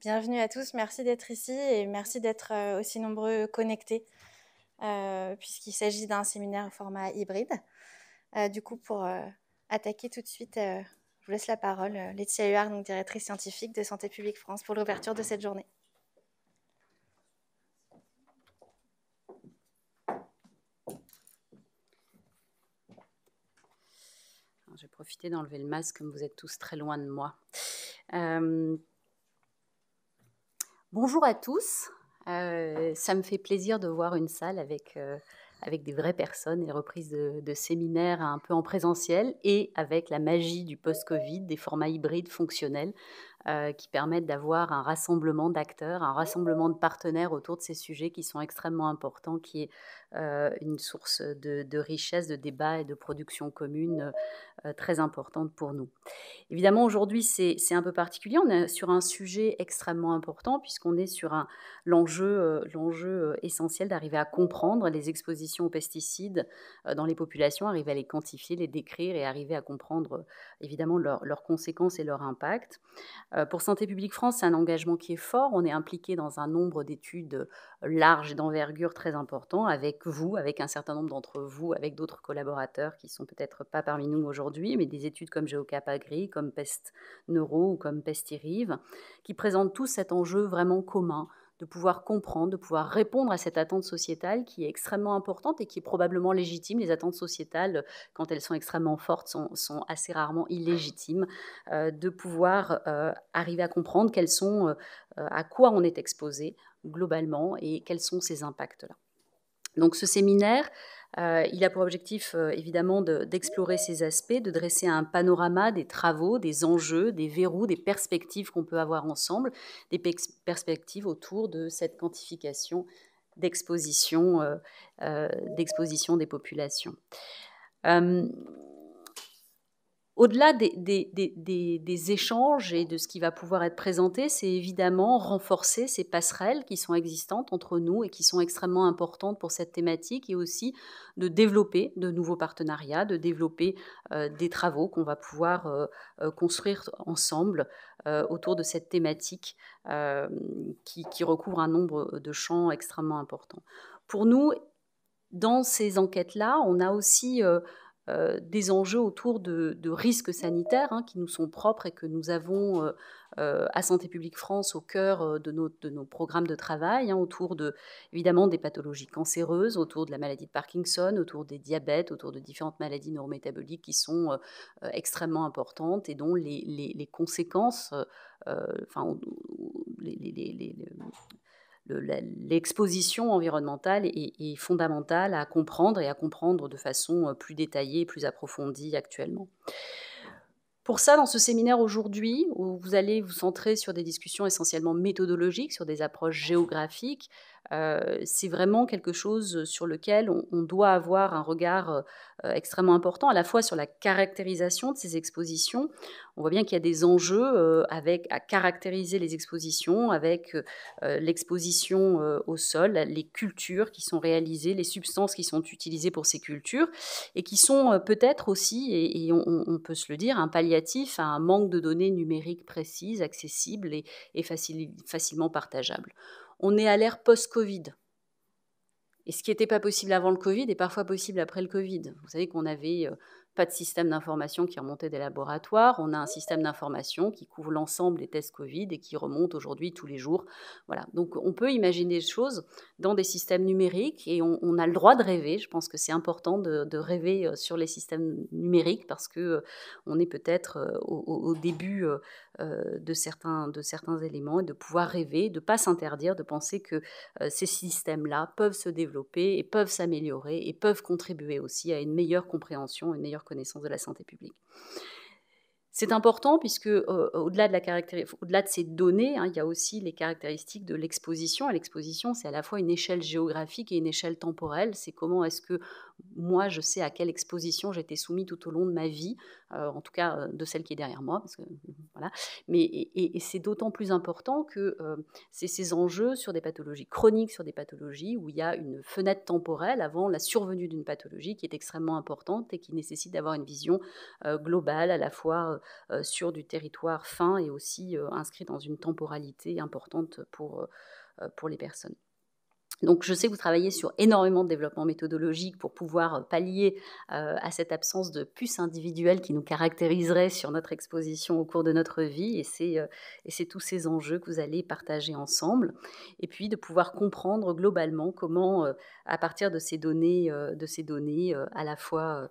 Bienvenue à tous, merci d'être ici et merci d'être aussi nombreux connectés, puisqu'il s'agit d'un séminaire au format hybride. Du coup, pour attaquer tout de suite, je vous laisse la parole, Laetitia Huard, donc directrice scientifique de Santé publique France, pour l'ouverture de cette journée. Je vais profiter d'enlever le masque comme vous êtes tous très loin de moi. Bonjour à tous. Ça me fait plaisir de voir une salle avec des vraies personnes et reprises de séminaires un peu en présentiel et avec la magie du post-Covid, des formats hybrides fonctionnels qui permettent d'avoir un rassemblement d'acteurs, un rassemblement de partenaires autour de ces sujets qui sont extrêmement importants, qui est une source de richesse, de débat et de production commune très importante pour nous. Évidemment, aujourd'hui, c'est un peu particulier. On est sur un sujet extrêmement important puisqu'on est sur l'enjeu essentiel d'arriver à comprendre les expositions aux pesticides dans les populations, arriver à les quantifier, les décrire et arriver à comprendre évidemment leurs conséquences et leur impact. Pour Santé publique France, c'est un engagement qui est fort. On est impliqué dans un nombre d'études larges et d'envergure très important avec vous, avec un certain nombre d'entre vous, avec d'autres collaborateurs qui sont peut-être pas parmi nous aujourd'hui, mais des études comme GeoCap Agri, comme Pest Neuro ou comme Pestirive, qui présentent tous cet enjeu vraiment commun de pouvoir comprendre, de pouvoir répondre à cette attente sociétale qui est extrêmement importante et qui est probablement légitime. Les attentes sociétales, quand elles sont extrêmement fortes, sont assez rarement illégitimes. De pouvoir arriver à comprendre à quoi on est exposé globalement et quels sont ces impacts-là. Donc ce séminaire, il a pour objectif évidemment d'explorer ces aspects, de dresser un panorama des travaux, des enjeux, des verrous, des perspectives qu'on peut avoir ensemble, des perspectives autour de cette quantification d'exposition des populations. Au-delà des échanges et de ce qui va pouvoir être présenté, c'est évidemment renforcer ces passerelles qui sont existantes entre nous et qui sont extrêmement importantes pour cette thématique, et aussi de développer de nouveaux partenariats, de développer des travaux qu'on va pouvoir construire ensemble autour de cette thématique qui recouvre un nombre de champs extrêmement importants. Pour nous, dans ces enquêtes-là, on a aussi des enjeux autour de risques sanitaires qui nous sont propres et que nous avons à Santé publique France au cœur de nos programmes de travail, autour évidemment des pathologies cancéreuses, autour de la maladie de Parkinson, autour des diabètes, autour de différentes maladies neurométaboliques qui sont extrêmement importantes et dont les conséquences, l'exposition environnementale est fondamentale à comprendre et à comprendre de façon plus détaillée et plus approfondie actuellement. Pour ça, dans ce séminaire aujourd'hui, où vous allez vous centrer sur des discussions essentiellement méthodologiques, sur des approches géographiques, c'est vraiment quelque chose sur lequel on doit avoir un regard extrêmement important, à la fois sur la caractérisation de ces expositions. On voit bien qu'il y a des enjeux à caractériser les expositions, avec l'exposition au sol, les cultures qui sont réalisées, les substances qui sont utilisées pour ces cultures, et qui sont peut-être aussi, et on peut se le dire, un palliatif à un manque de données numériques précises, accessibles et facilement partageables. On est à l'ère post-Covid. Et ce qui n'était pas possible avant le Covid est parfois possible après le Covid. Vous savez qu'on n'avait pas de système d'information qui remontait des laboratoires. On a un système d'information qui couvre l'ensemble des tests Covid et qui remonte aujourd'hui tous les jours. Voilà. Donc on peut imaginer des choses dans des systèmes numériques et on a le droit de rêver. Je pense que c'est important de rêver sur les systèmes numériques parce qu'on est peut-être au début de certains éléments, et de pouvoir rêver, de ne pas s'interdire, de penser que ces systèmes-là peuvent se développer et peuvent s'améliorer et peuvent contribuer aussi à une meilleure compréhension, une meilleure connaissance de la santé publique. C'est important puisque au-delà de ces données, il y a aussi les caractéristiques de l'exposition. Et l'exposition, c'est à la fois une échelle géographique et une échelle temporelle. C'est comment est-ce que moi, je sais à quelle exposition j'ai été soumise tout au long de ma vie, en tout cas de celle qui est derrière moi, parce que, voilà. Mais, et c'est d'autant plus important que c'est ces enjeux sur des pathologies chroniques, sur des pathologies où il y a une fenêtre temporelle avant la survenue d'une pathologie qui est extrêmement importante et qui nécessite d'avoir une vision globale, à la fois sur du territoire fin et aussi inscrit dans une temporalité importante pour les personnes. Donc, je sais que vous travaillez sur énormément de développement méthodologique pour pouvoir pallier à cette absence de puce individuelle qui nous caractériserait sur notre exposition au cours de notre vie. Et c'est tous ces enjeux que vous allez partager ensemble. Et puis, de pouvoir comprendre globalement comment, à partir de ces données à la fois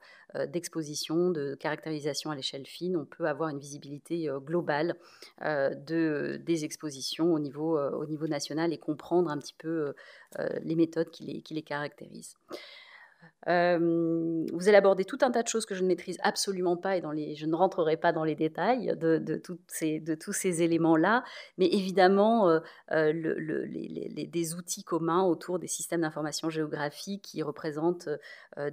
d'exposition, de caractérisation à l'échelle fine, on peut avoir une visibilité globale des expositions au niveau national et comprendre un petit peu les méthodes qui les caractérisent. Vous allez aborder tout un tas de choses que je ne maîtrise absolument pas et je ne rentrerai pas dans les détails de tous ces éléments-là, mais évidemment des outils communs autour des systèmes d'information géographique qui représentent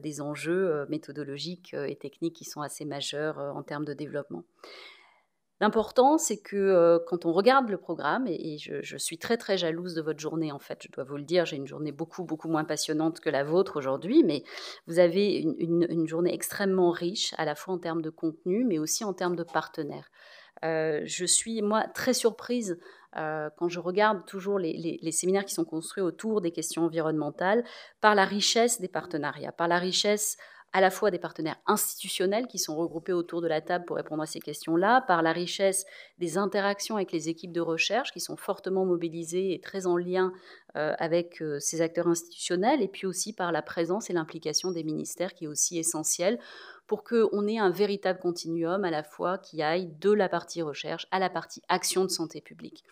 des enjeux méthodologiques et techniques qui sont assez majeurs en termes de développement. L'important, c'est que quand on regarde le programme, et je suis très très jalouse de votre journée, en fait, je dois vous le dire, j'ai une journée beaucoup moins passionnante que la vôtre aujourd'hui, mais vous avez une journée extrêmement riche, à la fois en termes de contenu, mais aussi en termes de partenaires. Je suis, moi, très surprise quand je regarde toujours les séminaires qui sont construits autour des questions environnementales, par la richesse des partenariats, par la richesse à la fois des partenaires institutionnels qui sont regroupés autour de la table pour répondre à ces questions-là, par la richesse des interactions avec les équipes de recherche qui sont fortement mobilisées et très en lien avec ces acteurs institutionnels, et puis aussi par la présence et l'implication des ministères qui est aussi essentielle pour qu'on ait un véritable continuum à la fois qui aille de la partie recherche à la partie action de santé publique.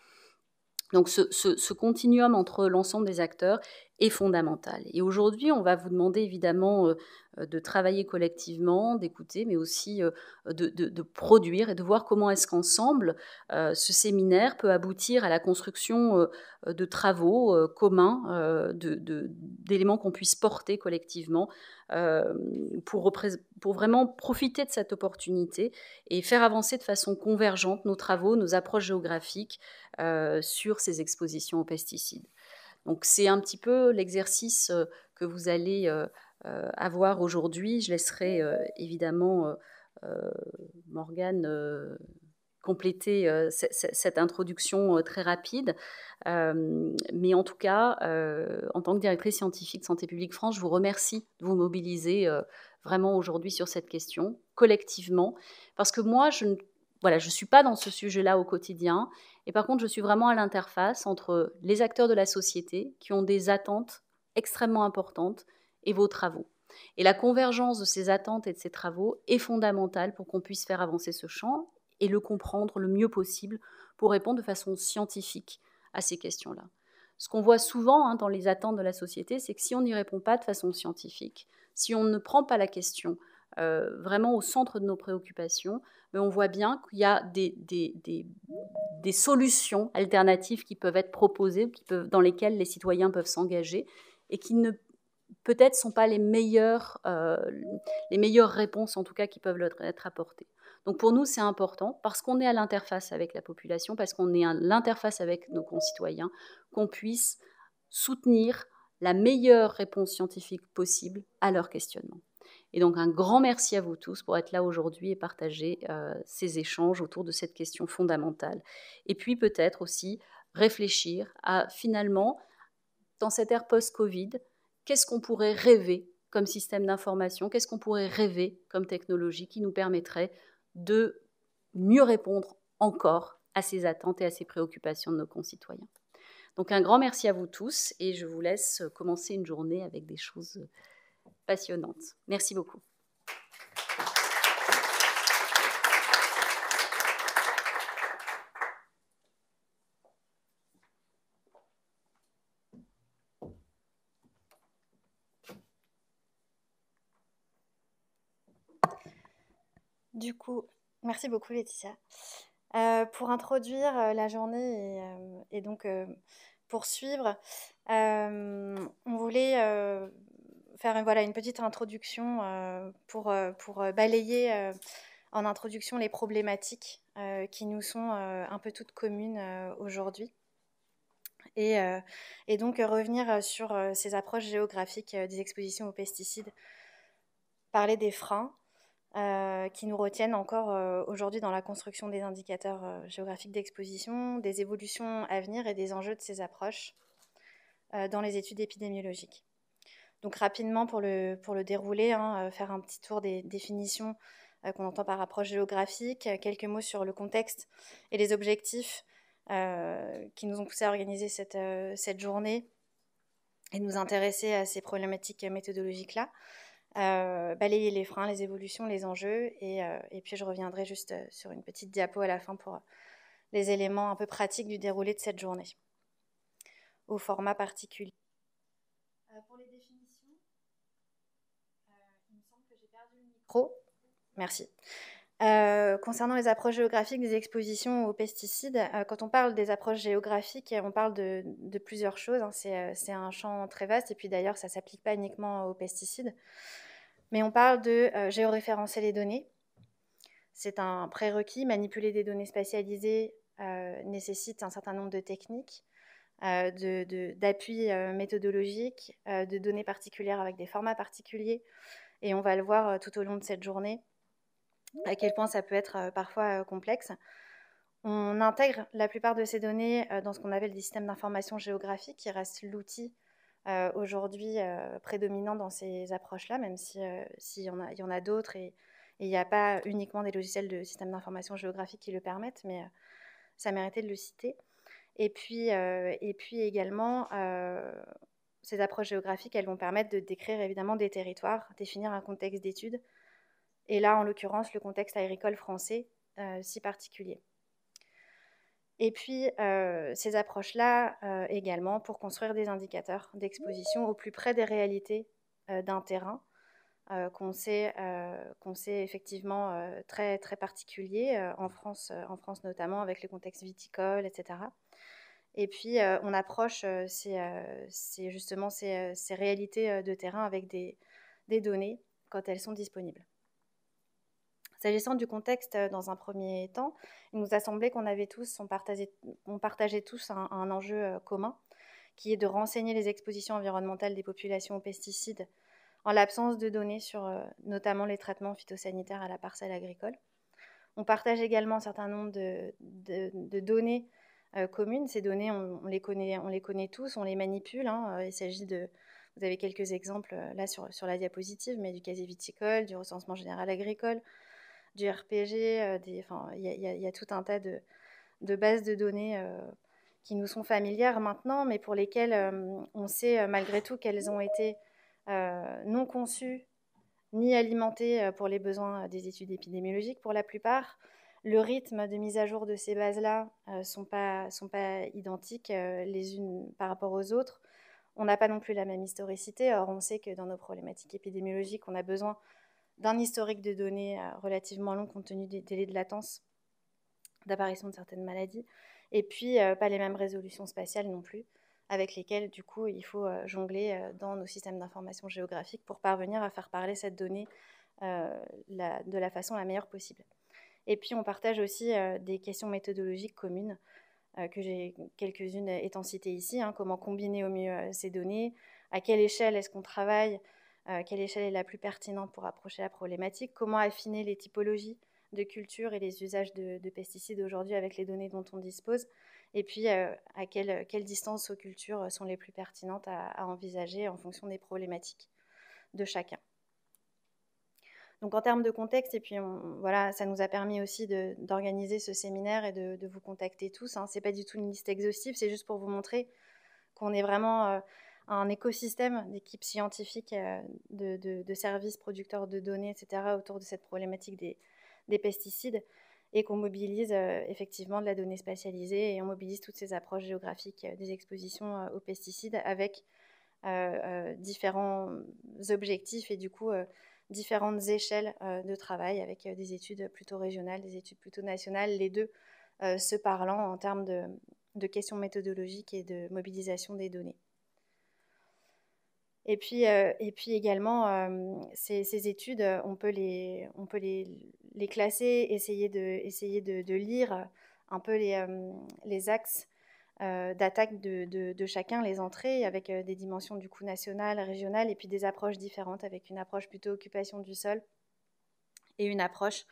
Donc ce continuum entre l'ensemble des acteurs est fondamental. Et aujourd'hui, on va vous demander évidemment de travailler collectivement, d'écouter, mais aussi de produire et de voir comment est-ce qu'ensemble, ce séminaire peut aboutir à la construction de travaux communs, d'éléments qu'on puisse porter collectivement pour vraiment profiter de cette opportunité et faire avancer de façon convergente nos travaux, nos approches géographiques sur ces expositions aux pesticides. Donc c'est un petit peu l'exercice que vous allez avoir aujourd'hui. Je laisserai évidemment Morgane compléter cette introduction très rapide. Mais en tout cas, en tant que directrice scientifique de Santé publique France, je vous remercie de vous mobiliser vraiment aujourd'hui sur cette question, collectivement, parce que moi, je ne suis pas dans ce sujet-là au quotidien, et par contre, je suis vraiment à l'interface entre les acteurs de la société qui ont des attentes extrêmement importantes et vos travaux. Et la convergence de ces attentes et de ces travaux est fondamentale pour qu'on puisse faire avancer ce champ et le comprendre le mieux possible pour répondre de façon scientifique à ces questions-là. Ce qu'on voit souvent dans les attentes de la société, c'est que si on n'y répond pas de façon scientifique, si on ne prend pas la question vraiment au centre de nos préoccupations, mais on voit bien qu'il y a des solutions alternatives qui peuvent être proposées, dans lesquelles les citoyens peuvent s'engager et qui ne peut-être sont pas les meilleures réponses, en tout cas, qui peuvent être apportées. Donc pour nous, c'est important, parce qu'on est à l'interface avec la population, parce qu'on est à l'interface avec nos concitoyens, qu'on puisse soutenir la meilleure réponse scientifique possible à leurs questionnements. Et donc un grand merci à vous tous pour être là aujourd'hui et partager ces échanges autour de cette question fondamentale. Et puis peut-être aussi réfléchir à finalement, dans cette ère post-Covid, qu'est-ce qu'on pourrait rêver comme système d'information, qu'est-ce qu'on pourrait rêver comme technologie qui nous permettrait de mieux répondre encore à ces attentes et à ces préoccupations de nos concitoyens. Donc un grand merci à vous tous et je vous laisse commencer une journée avec des choses passionnantes. Merci beaucoup. Du coup, merci beaucoup Laetitia. Pour introduire la journée et donc poursuivre, on voulait faire une petite introduction pour balayer en introduction les problématiques qui nous sont un peu toutes communes aujourd'hui. Et donc revenir sur ces approches géographiques des expositions aux pesticides, parler des freins qui nous retiennent encore aujourd'hui dans la construction des indicateurs géographiques d'exposition, des évolutions à venir et des enjeux de ces approches dans les études épidémiologiques. Donc rapidement pour le dérouler, faire un petit tour des définitions qu'on entend par approche géographique, quelques mots sur le contexte et les objectifs qui nous ont poussés à organiser cette journée et nous intéresser à ces problématiques méthodologiques-là. Balayer les freins, les évolutions, les enjeux, et puis je reviendrai juste sur une petite diapo à la fin pour les éléments un peu pratiques du déroulé de cette journée, au format particulier. Pour les définitions, il me semble que j'ai perdu le micro. Merci. Concernant les approches géographiques des expositions aux pesticides, quand on parle des approches géographiques, on parle de plusieurs choses. C'est un champ très vaste, et puis d'ailleurs, ça ne s'applique pas uniquement aux pesticides. Mais on parle de géoréférencer les données. C'est un prérequis. Manipuler des données spatialisées nécessite un certain nombre de techniques, d'appui méthodologiques, de données particulières avec des formats particuliers. Et on va le voir tout au long de cette journée, à quel point ça peut être parfois complexe. On intègre la plupart de ces données dans ce qu'on appelle des systèmes d'information géographique, qui reste l'outil aujourd'hui prédominant dans ces approches-là, même s'il y en a d'autres, et il n'y a pas uniquement des logiciels de systèmes d'information géographique qui le permettent, mais ça méritait de le citer. Et puis également, ces approches géographiques, elles vont permettre de décrire évidemment des territoires, définir un contexte d'étude, et là, en l'occurrence, le contexte agricole français si particulier. Et puis, ces approches-là également pour construire des indicateurs d'exposition au plus près des réalités d'un terrain qu'on sait effectivement très, très particulier en France notamment, avec le contexte viticole, etc. Et puis, on approche justement ces réalités de terrain avec des données quand elles sont disponibles. S'agissant du contexte dans un premier temps, il nous a semblé on partageait tous un enjeu commun, qui est de renseigner les expositions environnementales des populations aux pesticides en l'absence de données sur notamment les traitements phytosanitaires à la parcelle agricole. On partage également un certain nombre de données communes. Ces données, on les connaît tous, on les manipule. Il s'agit vous avez quelques exemples là sur la diapositive, mais du casier viticole, du recensement général agricole, du RPG, il y a tout un tas de bases de données qui nous sont familières maintenant, mais pour lesquelles on sait malgré tout qu'elles ont été non conçues ni alimentées pour les besoins des études épidémiologiques pour la plupart. Le rythme de mise à jour de ces bases-là sont pas identiques les unes par rapport aux autres. On n'a pas non plus la même historicité. Or, on sait que dans nos problématiques épidémiologiques, on a besoin d'un historique de données relativement long compte tenu des délais de latence d'apparition de certaines maladies, et puis pas les mêmes résolutions spatiales non plus, avec lesquelles du coup il faut jongler dans nos systèmes d'information géographique pour parvenir à faire parler cette donnée de la façon la meilleure possible. Et puis on partage aussi des questions méthodologiques communes, que j'ai quelques-unes étant citées ici, comment combiner au mieux ces données, à quelle échelle est-ce qu'on travaille, quelle échelle est la plus pertinente pour approcher la problématique, comment affiner les typologies de culture et les usages de pesticides aujourd'hui avec les données dont on dispose, et puis à quelle distance aux cultures sont les plus pertinentes à envisager en fonction des problématiques de chacun. Donc en termes de contexte, et puis voilà, ça nous a permis aussi d'organiser ce séminaire et de vous contacter tous. Ce n'est pas du tout une liste exhaustive, c'est juste pour vous montrer qu'on est vraiment un écosystème d'équipes scientifiques, de services producteurs de données, etc., autour de cette problématique des pesticides, et qu'on mobilise effectivement de la donnée spatialisée, et on mobilise toutes ces approches géographiques des expositions aux pesticides avec différents objectifs et du coup différentes échelles de travail, avec des études plutôt régionales, des études plutôt nationales, les deux se parlant en termes de questions méthodologiques et de mobilisation des données. Et puis également, ces études, on peut les classer, essayer de lire un peu les axes d'attaque de chacun, les entrées, avec des dimensions du coup nationales, régionales, et puis des approches différentes, avec une approche plutôt occupation du sol et une approche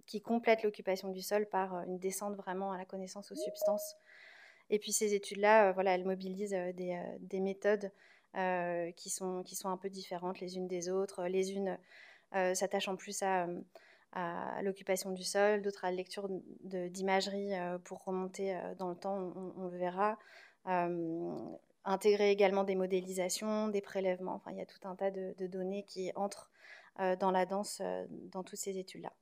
qui complète l'occupation du sol par une descente vraiment à la connaissance aux substances. Et puis ces études-là, voilà, elles mobilisent des méthodes qui sont un peu différentes les unes des autres. Les unes s'attachent en plus à l'occupation du sol, d'autres à la lecture d'imagerie pour remonter dans le temps, on le verra. Intégrer également des modélisations, des prélèvements. Enfin, il y a tout un tas de données qui entrent dans la danse dans toutes ces études-là.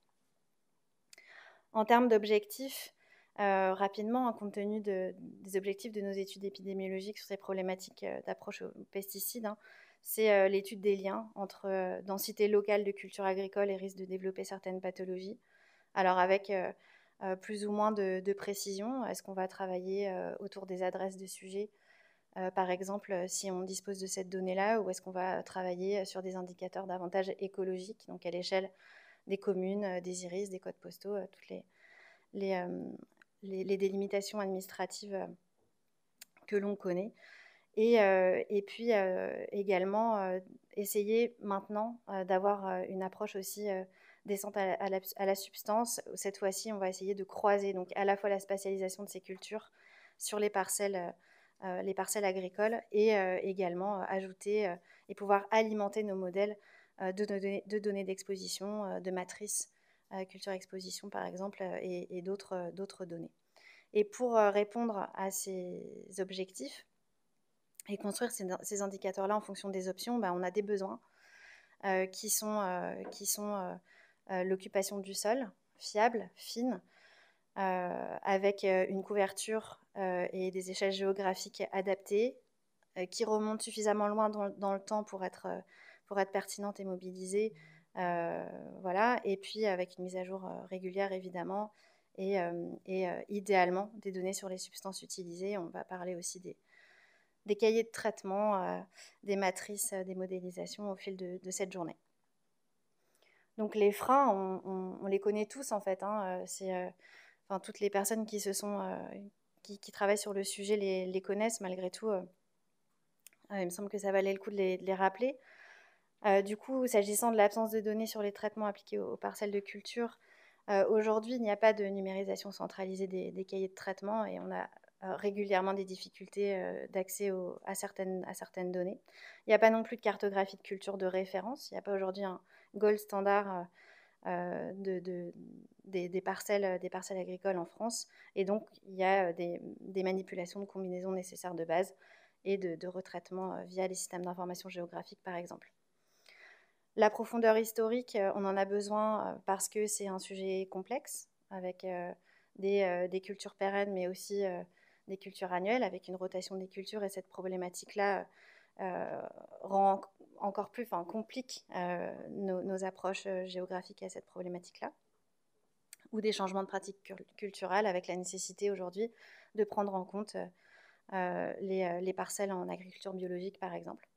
En termes d'objectifs, rapidement, compte tenu des objectifs de nos études épidémiologiques sur ces problématiques d'approche aux pesticides, c'est l'étude des liens entre densité locale de culture agricole et risque de développer certaines pathologies. Alors avec plus ou moins de précision, est-ce qu'on va travailler autour des adresses de sujets, par exemple, si on dispose de cette donnée-là, ou est-ce qu'on va travailler sur des indicateurs davantage écologiques, donc à l'échelle des communes, des iris, des codes postaux, toutes les délimitations administratives que l'on connaît. Et puis également essayer maintenant d'avoir une approche aussi descente à la substance. Cette fois-ci, on va essayer de croiser donc à la fois la spatialisation de ces cultures sur les parcelles agricoles et également ajouter et pouvoir alimenter nos modèles de données d'exposition, de matrices culture exposition par exemple, et d'autres données. Et pour répondre à ces objectifs et construire ces indicateurs-là en fonction des options, on a des besoins qui sont l'occupation du sol, fiable, fine, avec une couverture et des échelles géographiques adaptées, qui remontent suffisamment loin dans le temps pour être pertinentes et mobilisées. Voilà. Et puis avec une mise à jour régulière, évidemment, et idéalement des données sur les substances utilisées. On va parler aussi des cahiers de traitement, des matrices, des modélisations au fil de cette journée. Donc les freins, on les connaît tous en fait. Toutes les personnes qui travaillent sur le sujet les connaissent malgré tout. Il me semble que ça valait le coup de les rappeler. Du coup, s'agissant de l'absence de données sur les traitements appliqués aux parcelles de culture, aujourd'hui, il n'y a pas de numérisation centralisée des cahiers de traitement et on a régulièrement des difficultés d'accès à certaines données. Il n'y a pas non plus de cartographie de culture de référence. Il n'y a pas aujourd'hui un gold standard des parcelles agricoles en France. Et donc, il y a des manipulations de combinaisons nécessaires de base et de retraitement via les systèmes d'information géographique, par exemple. La profondeur historique, on en a besoin parce que c'est un sujet complexe, avec des cultures pérennes, mais aussi des cultures annuelles, avec une rotation des cultures. Et cette problématique-là complique nos approches géographiques à cette problématique-là. Ou des changements de pratiques culturelles, avec la nécessité aujourd'hui de prendre en compte les parcelles en agriculture biologique, par exemple.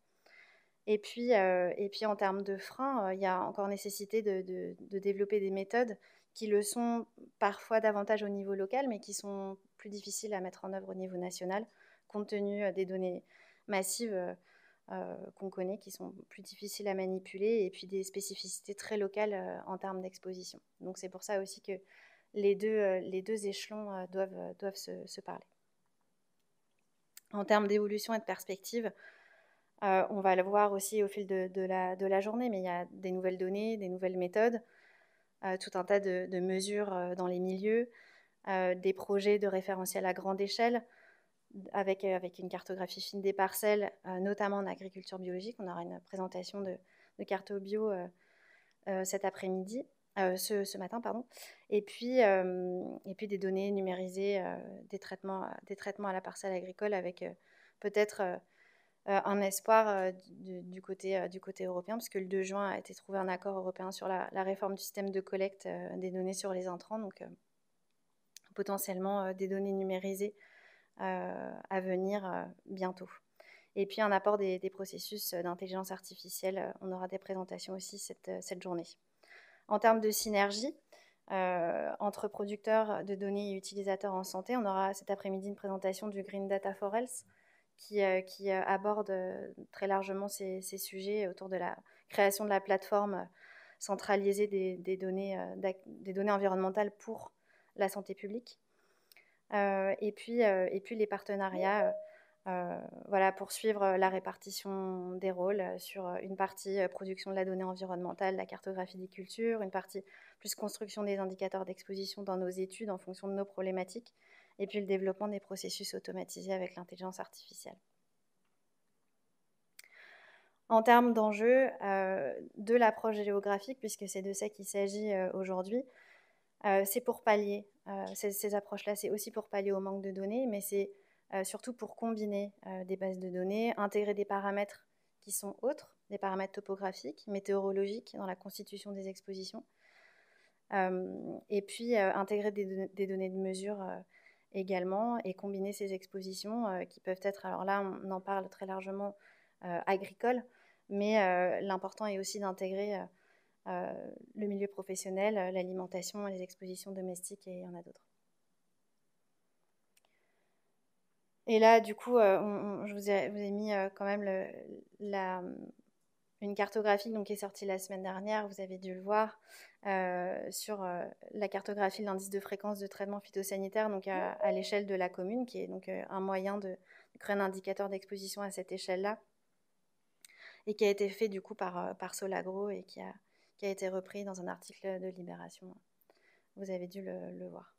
Et puis en termes de freins, il y a encore nécessité de développer des méthodes qui le sont parfois davantage au niveau local, mais qui sont plus difficiles à mettre en œuvre au niveau national, compte tenu des données massives qu'on connaît, qui sont plus difficiles à manipuler, et puis des spécificités très locales en termes d'exposition. Donc c'est pour ça aussi que les deux échelons doivent se parler. En termes d'évolution et de perspective, on va le voir aussi au fil de la journée, mais il y a des nouvelles données, des nouvelles méthodes, tout un tas de mesures dans les milieux, des projets de référentiel à grande échelle, avec une cartographie fine des parcelles, notamment en agriculture biologique. On aura une présentation de carto bio cet après-midi, ce matin, pardon. Et puis des données numérisées, des traitements à la parcelle agricole, avec peut-être un espoir du côté européen, puisque le 2 juin a été trouvé un accord européen sur la réforme du système de collecte des données sur les intrants, donc potentiellement des données numérisées à venir bientôt. Et puis un apport des processus d'intelligence artificielle. On aura des présentations aussi cette journée. En termes de synergie, entre producteurs de données et utilisateurs en santé, on aura cet après-midi une présentation du Green Data for Health qui aborde très largement ces sujets autour de la création de la plateforme centralisée des données environnementales pour la santé publique. Et puis les partenariats, voilà, pour suivre la répartition des rôles sur une partie production de la donnée environnementale, la cartographie des cultures, une partie plus construction des indicateurs d'exposition dans nos études en fonction de nos problématiques, et puis le développement des processus automatisés avec l'intelligence artificielle. En termes d'enjeux de l'approche géographique, puisque c'est de ça qu'il s'agit aujourd'hui, c'est pour pallier, ces approches-là, c'est aussi pour pallier au manque de données, mais c'est surtout pour combiner des bases de données, intégrer des paramètres qui sont autres, des paramètres topographiques, météorologiques dans la constitution des expositions, et puis intégrer des données de mesure également, et combiner ces expositions qui peuvent être, alors là on en parle très largement, agricoles, mais l'important est aussi d'intégrer le milieu professionnel, l'alimentation, les expositions domestiques, et il y en a d'autres. Et là, du coup, je vous ai mis quand même une cartographie donc, qui est sortie la semaine dernière, vous avez dû le voir, sur la cartographie de l'indice de fréquence de traitement phytosanitaire donc à l'échelle de la commune, qui est donc un moyen de créer un indicateur d'exposition à cette échelle-là, et qui a été fait du coup par Solagro et qui a été repris dans un article de Libération. Vous avez dû le voir.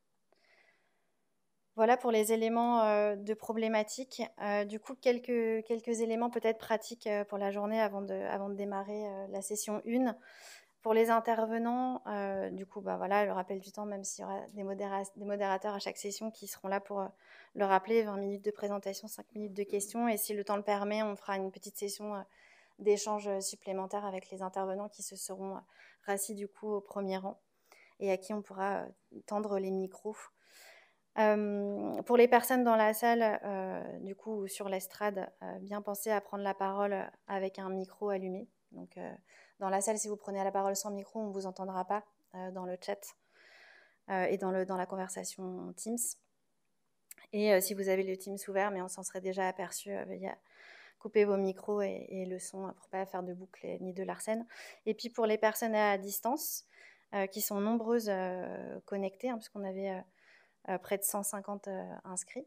Voilà pour les éléments de problématique. Du coup, quelques éléments peut-être pratiques pour la journée avant de démarrer la session 1. Pour les intervenants, du coup, voilà, le rappel du temps, même s'il y aura des modérateurs à chaque session qui seront là pour le rappeler, 20 minutes de présentation, 5 minutes de questions. Et si le temps le permet, on fera une petite session d'échanges supplémentaires avec les intervenants qui se seront rassis du coup au premier rang et à qui on pourra tendre les micros. Pour les personnes dans la salle, du coup sur l'estrade, bien penser à prendre la parole avec un micro allumé. Donc dans la salle, si vous prenez la parole sans micro, on ne vous entendra pas dans le chat et dans la conversation Teams. Et si vous avez le Teams ouvert, mais on s'en serait déjà aperçu, veuillez couper vos micros et le son pour ne pas faire de boucle ni de larcène. Et puis pour les personnes à distance, qui sont nombreuses connectées, hein, puisqu'on avait près de 150 inscrits.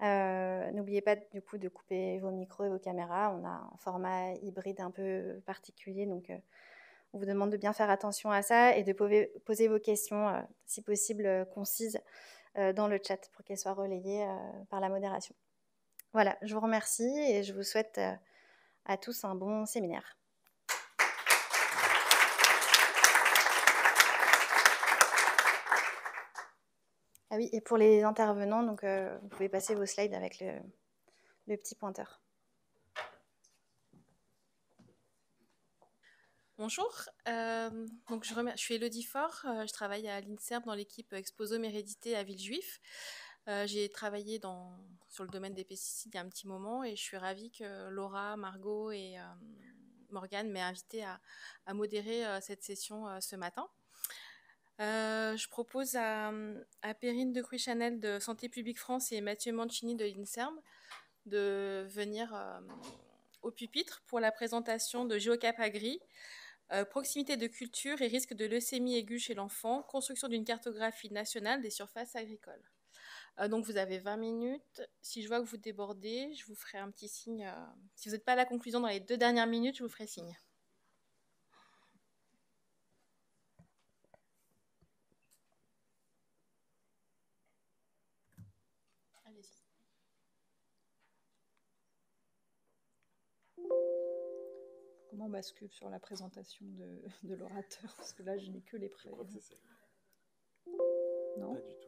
N'oubliez pas du coup de couper vos micros et vos caméras. On a un format hybride un peu particulier, donc on vous demande de bien faire attention à ça et de poser vos questions, si possible concises, dans le chat pour qu'elles soient relayées par la modération. Voilà, je vous remercie et je vous souhaite à tous un bon séminaire. Ah oui, et pour les intervenants, donc, vous pouvez passer vos slides avec le petit pointeur. Bonjour, donc je suis Elodie Faure, je travaille à l'INSERM dans l'équipe Exposome Hérédité à Villejuif. J'ai travaillé sur le domaine des pesticides il y a un petit moment et je suis ravie que Laura, Margot et Morgane m'aient invitée à modérer cette session ce matin. Je propose à Perrine de Cruy-Chanel de Santé publique France et Mathieu Mancini de l'INSERM de venir au pupitre pour la présentation de GeoCap Agri, proximité de culture et risque de leucémie aiguë chez l'enfant, construction d'une cartographie nationale des surfaces agricoles. Donc vous avez 20 minutes. Si je vois que vous débordez, je vous ferai un petit signe. Si vous n'êtes pas à la conclusion dans les 2 dernières minutes, je vous ferai signe. Allez-y. Comment on bascule sur la présentation de l'orateur? Parce que là, je n'ai que les prêts. Non? Pas du tout.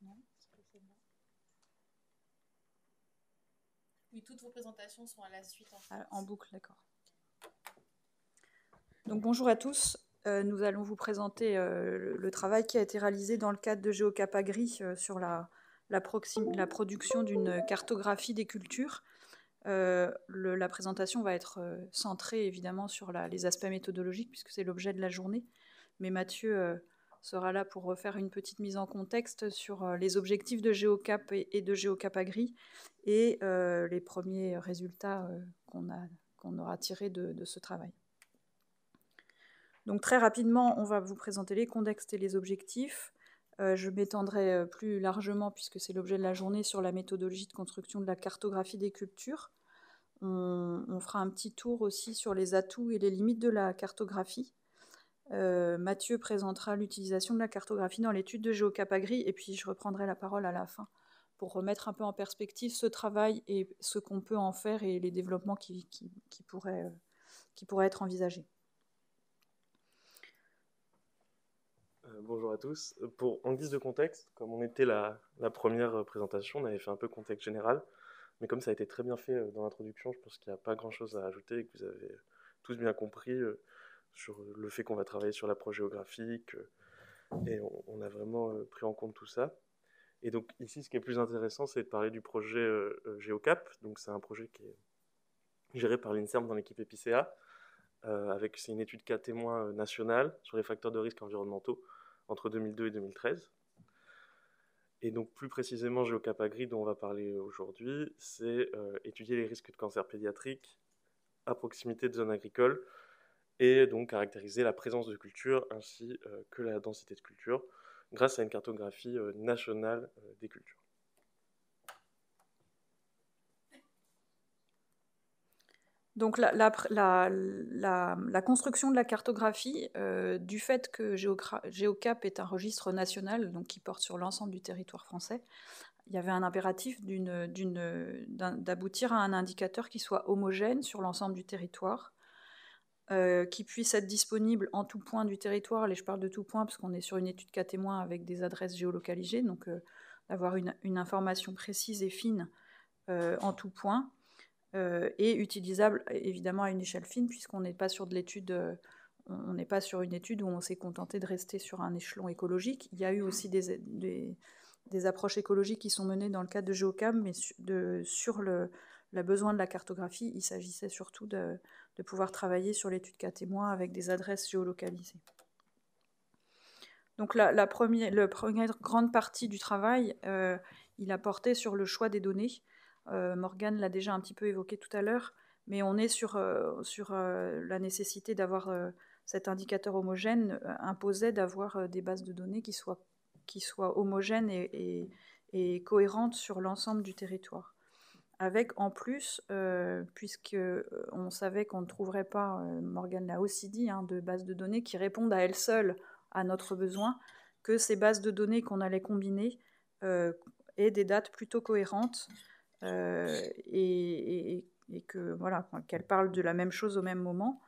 Non, est-ce que c'est bon? Oui, toutes vos présentations sont à la suite en fait. En boucle, d'accord. Donc bonjour à tous. Nous allons vous présenter le travail qui a été réalisé dans le cadre de GeoCap Agri sur la production d'une cartographie des cultures. La présentation va être centrée évidemment sur les aspects méthodologiques puisque c'est l'objet de la journée. Mais Mathieu sera là pour refaire une petite mise en contexte sur les objectifs de GeoCap et de GeoCap Agri et les premiers résultats qu'on aura tirés de ce travail. Donc très rapidement, on va vous présenter les contextes et les objectifs. Je m'étendrai plus largement, puisque c'est l'objet de la journée, sur la méthodologie de construction de la cartographie des cultures. On fera un petit tour aussi sur les atouts et les limites de la cartographie. Mathieu présentera l'utilisation de la cartographie dans l'étude de GeoCap Agri, et puis je reprendrai la parole à la fin pour remettre un peu en perspective ce travail et ce qu'on peut en faire et les développements qui pourraient être envisagés. Bonjour à tous. En guise de contexte, comme on était la première présentation, on avait fait un peu contexte général, mais comme ça a été très bien fait dans l'introduction, je pense qu'il n'y a pas grand-chose à ajouter et que vous avez tous bien compris sur le fait qu'on va travailler sur l'approche géographique et on a vraiment pris en compte tout ça. Et donc ici, ce qui est plus intéressant, c'est de parler du projet GeoCap. Donc c'est un projet qui est géré par l'INSERM dans l'équipe EPICEA, c'est une étude cas témoin nationale sur les facteurs de risque environnementaux entre 2002 et 2013. Et donc plus précisément, GeoCap Agri, dont on va parler aujourd'hui, c'est étudier les risques de cancer pédiatrique à proximité de zones agricoles et donc caractériser la présence de cultures ainsi que la densité de cultures grâce à une cartographie nationale des cultures. Donc la construction de la cartographie, du fait que GeoCap est un registre national donc qui porte sur l'ensemble du territoire français, il y avait un impératif d'aboutir à un indicateur qui soit homogène sur l'ensemble du territoire, qui puisse être disponible en tout point du territoire. Et je parle de tout point parce qu'on est sur une étude cas témoin avec des adresses géolocalisées, donc d'avoir une information précise et fine en tout point. Et utilisable évidemment à une échelle fine, puisqu'on n'est pas sur de l'étude, on n'est pas sur une étude où on s'est contenté de rester sur un échelon écologique. Il y a eu aussi des approches écologiques qui sont menées dans le cadre de GeoCap, mais sur le besoin de la cartographie, il s'agissait surtout de pouvoir travailler sur l'étude cas témoin avec des adresses géolocalisées. Donc la première grande partie du travail, il a porté sur le choix des données. Morgane l'a déjà un petit peu évoqué tout à l'heure, mais on est sur la nécessité d'avoir cet indicateur homogène imposait d'avoir des bases de données qui soient homogènes et cohérentes sur l'ensemble du territoire. Avec en plus, puisqu'on savait qu'on ne trouverait pas, Morgane l'a aussi dit, de bases de données qui répondent à elles seules à notre besoin, que ces bases de données qu'on allait combiner aient des dates plutôt cohérentes, et que voilà, qu'elles parlent de la même chose au même moment,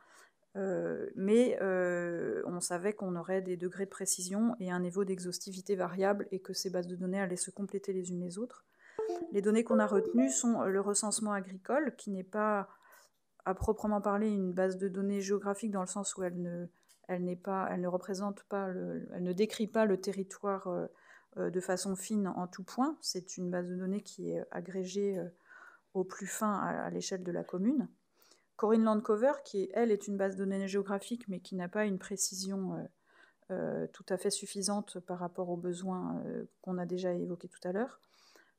mais on savait qu'on aurait des degrés de précision et un niveau d'exhaustivité variable et que ces bases de données allaient se compléter les unes les autres. Les données qu'on a retenues sont le recensement agricole, qui n'est pas à proprement parler une base de données géographique dans le sens où elle ne représente pas, elle ne décrit pas le territoire de façon fine en tout point. C'est une base de données qui est agrégée au plus fin à l'échelle de la commune. Corinne Landcover, qui elle est une base de données géographique, mais qui n'a pas une précision tout à fait suffisante par rapport aux besoins qu'on a déjà évoqués tout à l'heure.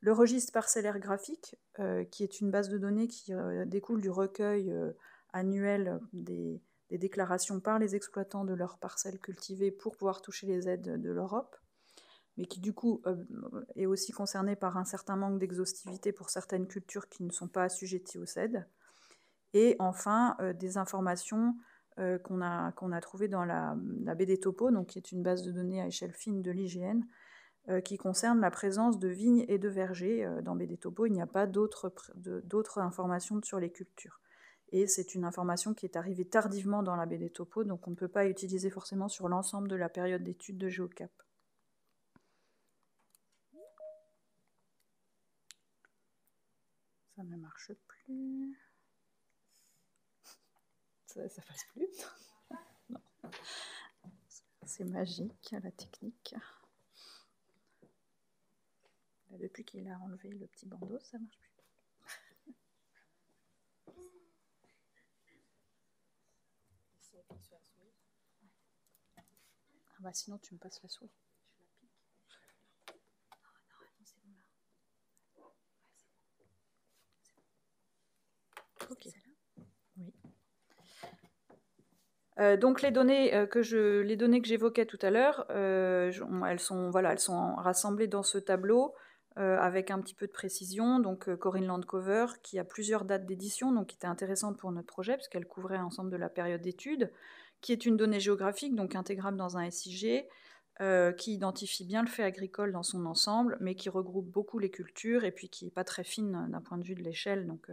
Le registre parcellaire graphique, qui est une base de données qui découle du recueil annuel des déclarations par les exploitants de leurs parcelles cultivées pour pouvoir toucher les aides de l'Europe, mais qui du coup est aussi concernée par un certain manque d'exhaustivité pour certaines cultures qui ne sont pas assujetties aux aides. Et enfin, des informations qu'on a trouvées dans la BD Topo, donc qui est une base de données à échelle fine de l'IGN, qui concerne la présence de vignes et de vergers. Dans BD Topo, il n'y a pas d'autres informations sur les cultures. Et c'est une information qui est arrivée tardivement dans la BD Topo, donc on ne peut pas utiliser forcément sur l'ensemble de la période d'étude de GeoCap. Ça ne marche plus. Ça passe plus. C'est magique, la technique. Depuis qu'il a enlevé le petit bandeau, ça marche plus. Ah bah sinon tu me passes la souris. Ok. Oui. Donc les données que j'évoquais tout à l'heure, elles sont rassemblées dans ce tableau avec un petit peu de précision. Donc Corinne Landcover, qui a plusieurs dates d'édition, donc qui était intéressante pour notre projet parce qu'elle couvrait l'ensemble de la période d'études, qui est une donnée géographique, donc intégrable dans un SIG, qui identifie bien le fait agricole dans son ensemble, mais qui regroupe beaucoup les cultures et puis qui n'est pas très fine d'un point de vue de l'échelle. Donc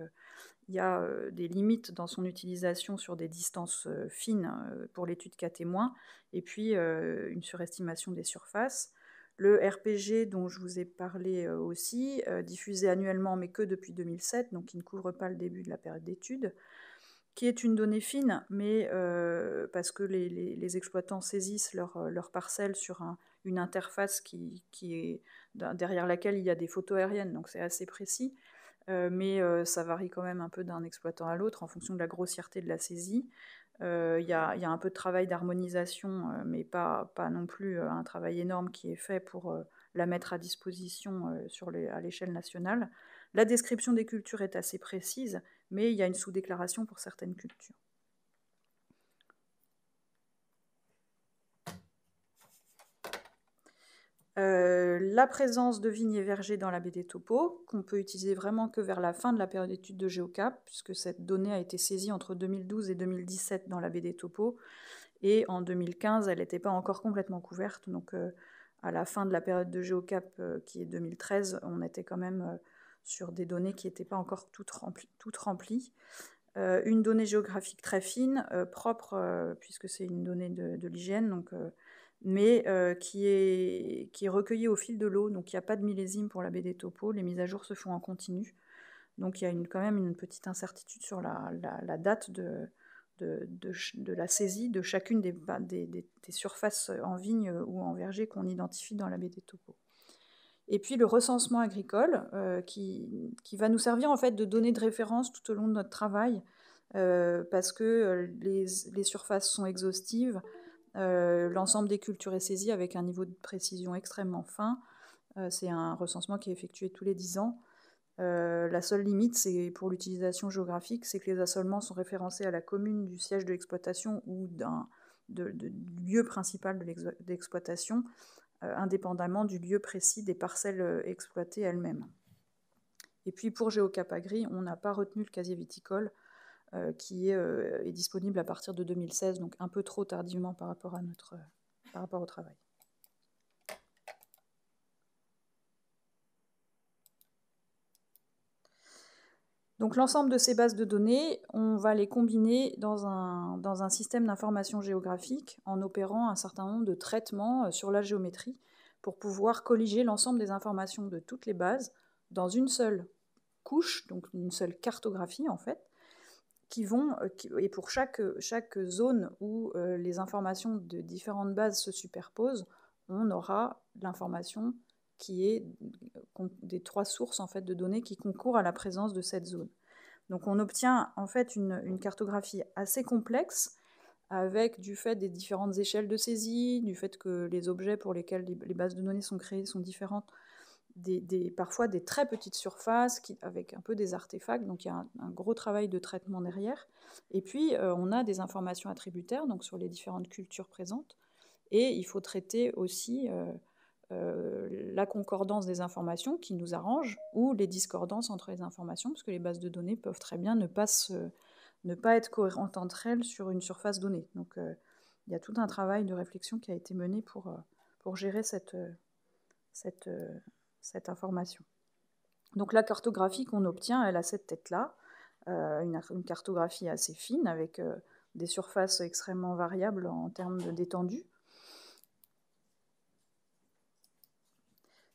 il y a des limites dans son utilisation sur des distances fines pour l'étude cas témoin, et puis une surestimation des surfaces. Le RPG dont je vous ai parlé aussi, diffusé annuellement mais que depuis 2007, donc qui ne couvre pas le début de la période d'études, qui est une donnée fine, mais parce que les exploitants saisissent leur parcelle sur une interface qui est, derrière laquelle il y a des photos aériennes, donc c'est assez précis. Mais ça varie quand même un peu d'un exploitant à l'autre en fonction de la grossièreté de la saisie. Il y a un peu de travail d'harmonisation, mais pas non plus un travail énorme qui est fait pour la mettre à disposition à l'échelle nationale. La description des cultures est assez précise, mais il y a une sous-déclaration pour certaines cultures. La présence de vignes et vergers dans la baie des Topos, qu'on peut utiliser vraiment que vers la fin de la période d'études de Géocap, puisque cette donnée a été saisie entre 2012 et 2017 dans la baie des Topos, et en 2015, elle n'était pas encore complètement couverte, donc à la fin de la période de Géocap, qui est 2013, on était quand même sur des données qui n'étaient pas encore toutes remplies. Une donnée géographique très fine, propre, puisque c'est une donnée de l'hygiène, donc mais qui est recueillie au fil de l'eau, donc il n'y a pas de millésime pour la baie des Topos, les mises à jour se font en continu, donc il y a quand même une petite incertitude sur la date de la saisie de chacune des surfaces en vigne ou en verger qu'on identifie dans la baie des Topos. Et puis le recensement agricole, qui va nous servir en fait de donnée de référence tout au long de notre travail, parce que les surfaces sont exhaustives, l'ensemble des cultures est saisi avec un niveau de précision extrêmement fin. C'est un recensement qui est effectué tous les 10 ans. La seule limite, c'est pour l'utilisation géographique, c'est que les assolements sont référencés à la commune du siège de l'exploitation ou du lieu principal de l'exploitation, indépendamment du lieu précis des parcelles exploitées elles-mêmes. Et puis pour Géocap Agri, on n'a pas retenu le casier viticole, qui est disponible à partir de 2016, donc un peu trop tardivement par rapport au travail. Donc l'ensemble de ces bases de données, on va les combiner dans un système d'information géographique en opérant un certain nombre de traitements sur la géométrie pour pouvoir colliger l'ensemble des informations de toutes les bases dans une seule couche, donc une seule cartographie en fait, et pour chaque zone où les informations de différentes bases se superposent, on aura l'information qui est des 3 sources en fait, de données qui concourent à la présence de cette zone. Donc on obtient en fait une cartographie assez complexe, avec du fait des différentes échelles de saisie, du fait que les objets pour lesquels les bases de données sont créées sont différentes, parfois des très petites surfaces avec un peu des artefacts, donc il y a un gros travail de traitement derrière. Et puis on a des informations attributaires donc sur les différentes cultures présentes, et il faut traiter aussi la concordance des informations qui nous arrange, ou les discordances entre les informations, parce que les bases de données peuvent très bien ne pas être cohérentes entre elles sur une surface donnée. Donc il y a tout un travail de réflexion qui a été mené pour gérer cette information. Donc la cartographie qu'on obtient, elle a cette tête-là, une cartographie assez fine avec des surfaces extrêmement variables en termes d'étendue.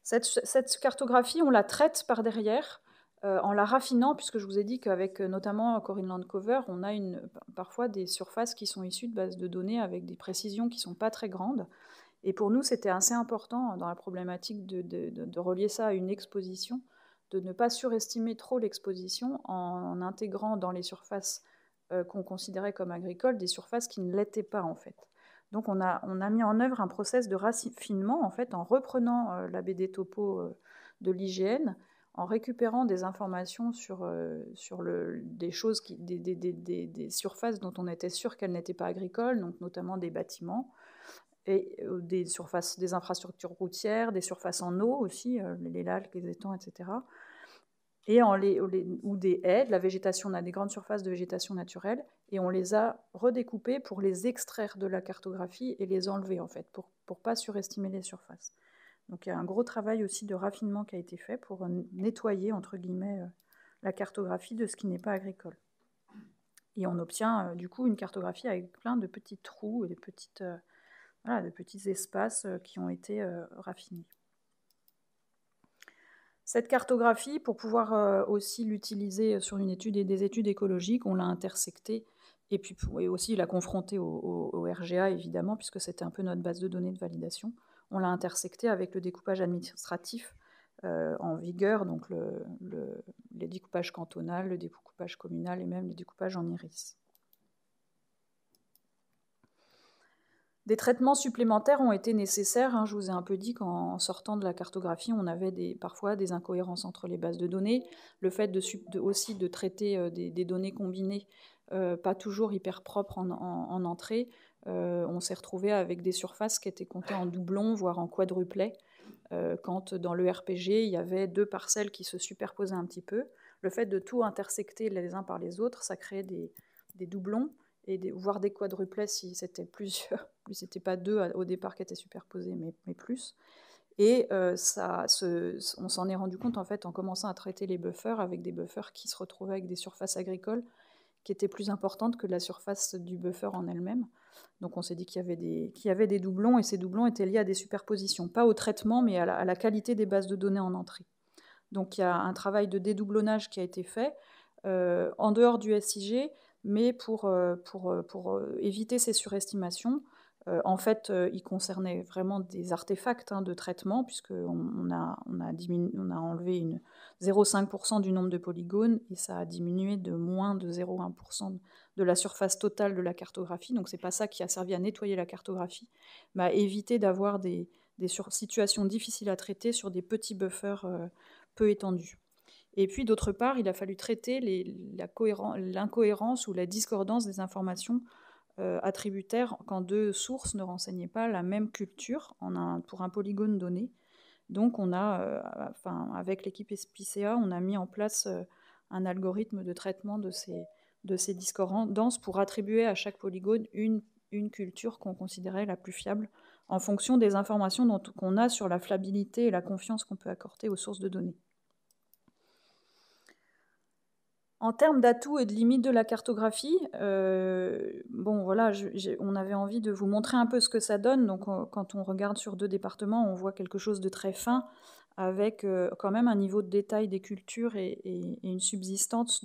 Cette cartographie, on la traite par derrière en la raffinant, puisque je vous ai dit qu'avec notamment Corinne Landcover, on a parfois des surfaces qui sont issues de bases de données avec des précisions qui ne sont pas très grandes. Et pour nous, c'était assez important dans la problématique de relier ça à une exposition, de ne pas surestimer trop l'exposition en intégrant dans les surfaces qu'on considérait comme agricoles des surfaces qui ne l'étaient pas en fait. Donc on a mis en œuvre un process de raffinement en fait en reprenant la BD topo de l'IGN, en récupérant des informations sur des choses, des surfaces dont on était sûr qu'elles n'étaient pas agricoles, donc notamment des bâtiments, et des surfaces, des infrastructures routières, des surfaces en eau aussi, les lacs, les étangs, etc. Et ou des haies, de la végétation, on a des grandes surfaces de végétation naturelle, et on les a redécoupées pour les extraire de la cartographie et les enlever en fait, pour ne pas surestimer les surfaces. Donc il y a un gros travail aussi de raffinement qui a été fait pour nettoyer, entre guillemets, la cartographie de ce qui n'est pas agricole. Et on obtient du coup une cartographie avec plein de petits trous et de petits espaces qui ont été raffinés. Cette cartographie, pour pouvoir aussi l'utiliser sur une étude et des études écologiques, on l'a intersectée et puis aussi la confronter au RGA évidemment, puisque c'était un peu notre base de données de validation. On l'a intersecté avec le découpage administratif en vigueur, donc les découpages cantonal, le découpage communal et même les découpages en iris. Des traitements supplémentaires ont été nécessaires. Je vous ai un peu dit qu'en sortant de la cartographie, on avait parfois des incohérences entre les bases de données. Le fait aussi de traiter des données combinées, pas toujours hyper propres en entrée, on s'est retrouvé avec des surfaces qui étaient comptées en doublons, voire en quadruplets, quand dans le RPG, il y avait 2 parcelles qui se superposaient un petit peu. Le fait de tout intersecter les uns par les autres, ça créait des doublons, voire des quadruplets si c'était plusieurs. C'était pas 2 au départ qui étaient superposés, mais plus. Et on s'en est rendu compte en fait en commençant à traiter les buffers avec des buffers qui se retrouvaient avec des surfaces agricoles qui étaient plus importantes que la surface du buffer en elle-même. Donc on s'est dit qu'il y avait des doublons, et ces doublons étaient liés à des superpositions, pas au traitement, mais à la qualité des bases de données en entrée. Donc il y a un travail de dédoublonnage qui a été fait en dehors du SIG, mais pour éviter ces surestimations. En fait, il concernait vraiment des artefacts de traitement, puisqu'on a enlevé 0,5% du nombre de polygones, et ça a diminué de moins de 0,1% de la surface totale de la cartographie. Donc c'est pas ça qui a servi à nettoyer la cartographie, mais à éviter d'avoir des situations difficiles à traiter sur des petits buffers peu étendus. Et puis d'autre part, il a fallu traiter l'incohérence ou la discordance des informations attributaires quand 2 sources ne renseignaient pas la même culture pour un polygone donné. Donc on a, avec l'équipe Epicea, on a mis en place un algorithme de traitement de ces discordances pour attribuer à chaque polygone une culture qu'on considérait la plus fiable en fonction des informations qu'on a sur la fiabilité et la confiance qu'on peut accorder aux sources de données. En termes d'atouts et de limites de la cartographie, on avait envie de vous montrer un peu ce que ça donne. Donc, quand on regarde sur 2 départements, on voit quelque chose de très fin, avec quand même un niveau de détail des cultures et une subsistance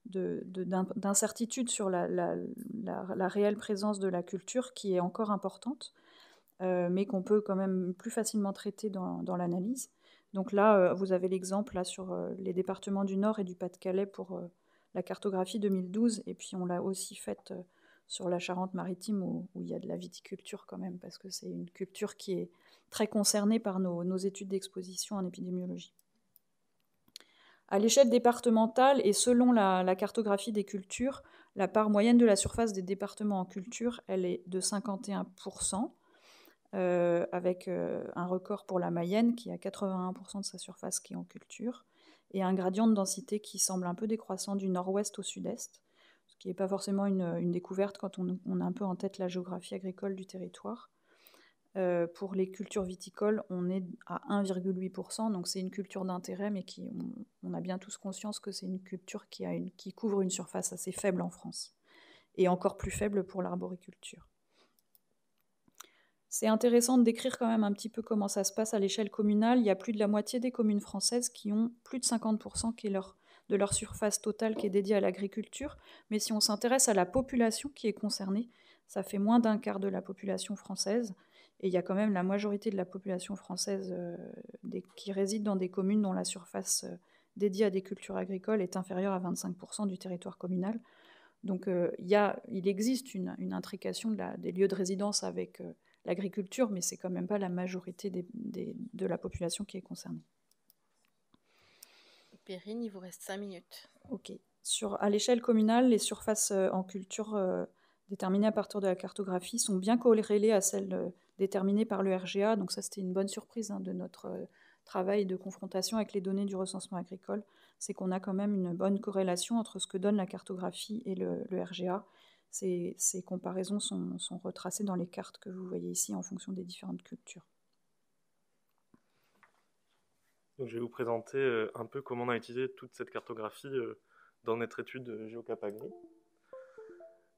d'incertitude sur la réelle présence de la culture qui est encore importante, mais qu'on peut quand même plus facilement traiter dans l'analyse. Donc là, vous avez l'exemple là, sur les départements du Nord et du Pas-de-Calais pour la cartographie 2012, et puis on l'a aussi faite sur la Charente-Maritime où il y a de la viticulture quand même, parce que c'est une culture qui est très concernée par nos études d'exposition en épidémiologie. À l'échelle départementale et selon la cartographie des cultures, la part moyenne de la surface des départements en culture, elle est de 51%. Avec un record pour la Mayenne qui a 81% de sa surface qui est en culture, et un gradient de densité qui semble un peu décroissant du nord-ouest au sud-est, ce qui n'est pas forcément une découverte quand on a un peu en tête la géographie agricole du territoire. Pour les cultures viticoles, on est à 1,8%, donc c'est une culture d'intérêt, mais on a bien tous conscience que c'est une culture qui couvre une surface assez faible en France, et encore plus faible pour l'arboriculture. C'est intéressant de décrire quand même un petit peu comment ça se passe à l'échelle communale. Il y a plus de la moitié des communes françaises qui ont plus de 50% de leur surface totale qui est dédiée à l'agriculture. Mais si on s'intéresse à la population qui est concernée, ça fait moins d'un quart de la population française. Et il y a quand même la majorité de la population française qui réside dans des communes dont la surface dédiée à des cultures agricoles est inférieure à 25% du territoire communal. Donc il existe une intrication des lieux de résidence avec l'agriculture, mais c'est quand même pas la majorité de la population qui est concernée. Perrine, il vous reste 5 minutes. Ok. À l'échelle communale, les surfaces en culture déterminées à partir de la cartographie sont bien corrélées à celles déterminées par le RGA. Donc ça, c'était une bonne surprise de notre travail de confrontation avec les données du recensement agricole. C'est qu'on a quand même une bonne corrélation entre ce que donne la cartographie et le RGA. Ces comparaisons sont retracées dans les cartes que vous voyez ici en fonction des différentes cultures. Donc, je vais vous présenter un peu comment on a utilisé toute cette cartographie dans notre étude GeoCap Agri.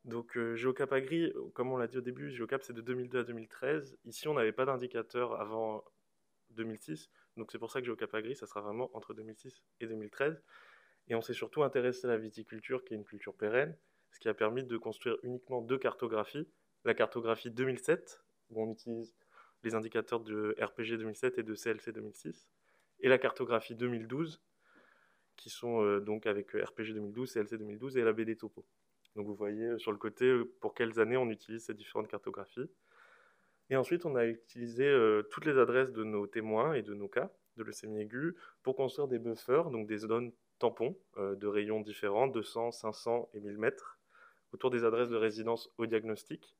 Donc GeoCap Agri, comme on l'a dit au début, GeoCap c'est de 2002 à 2013. Ici on n'avait pas d'indicateur avant 2006, donc c'est pour ça que GeoCap Agri, ça sera vraiment entre 2006 et 2013. Et on s'est surtout intéressé à la viticulture, qui est une culture pérenne, ce qui a permis de construire uniquement 2 cartographies. La cartographie 2007, où on utilise les indicateurs de RPG 2007 et de CLC 2006, et la cartographie 2012, qui sont donc avec RPG 2012, CLC 2012 et la BD Topo. Donc vous voyez sur le côté pour quelles années on utilise ces différentes cartographies. Et ensuite, on a utilisé toutes les adresses de nos témoins et de nos cas de leucémie aiguë pour construire des buffers, donc des zones tampons de rayons différents, 200, 500 et 1000 mètres, autour des adresses de résidence au diagnostic.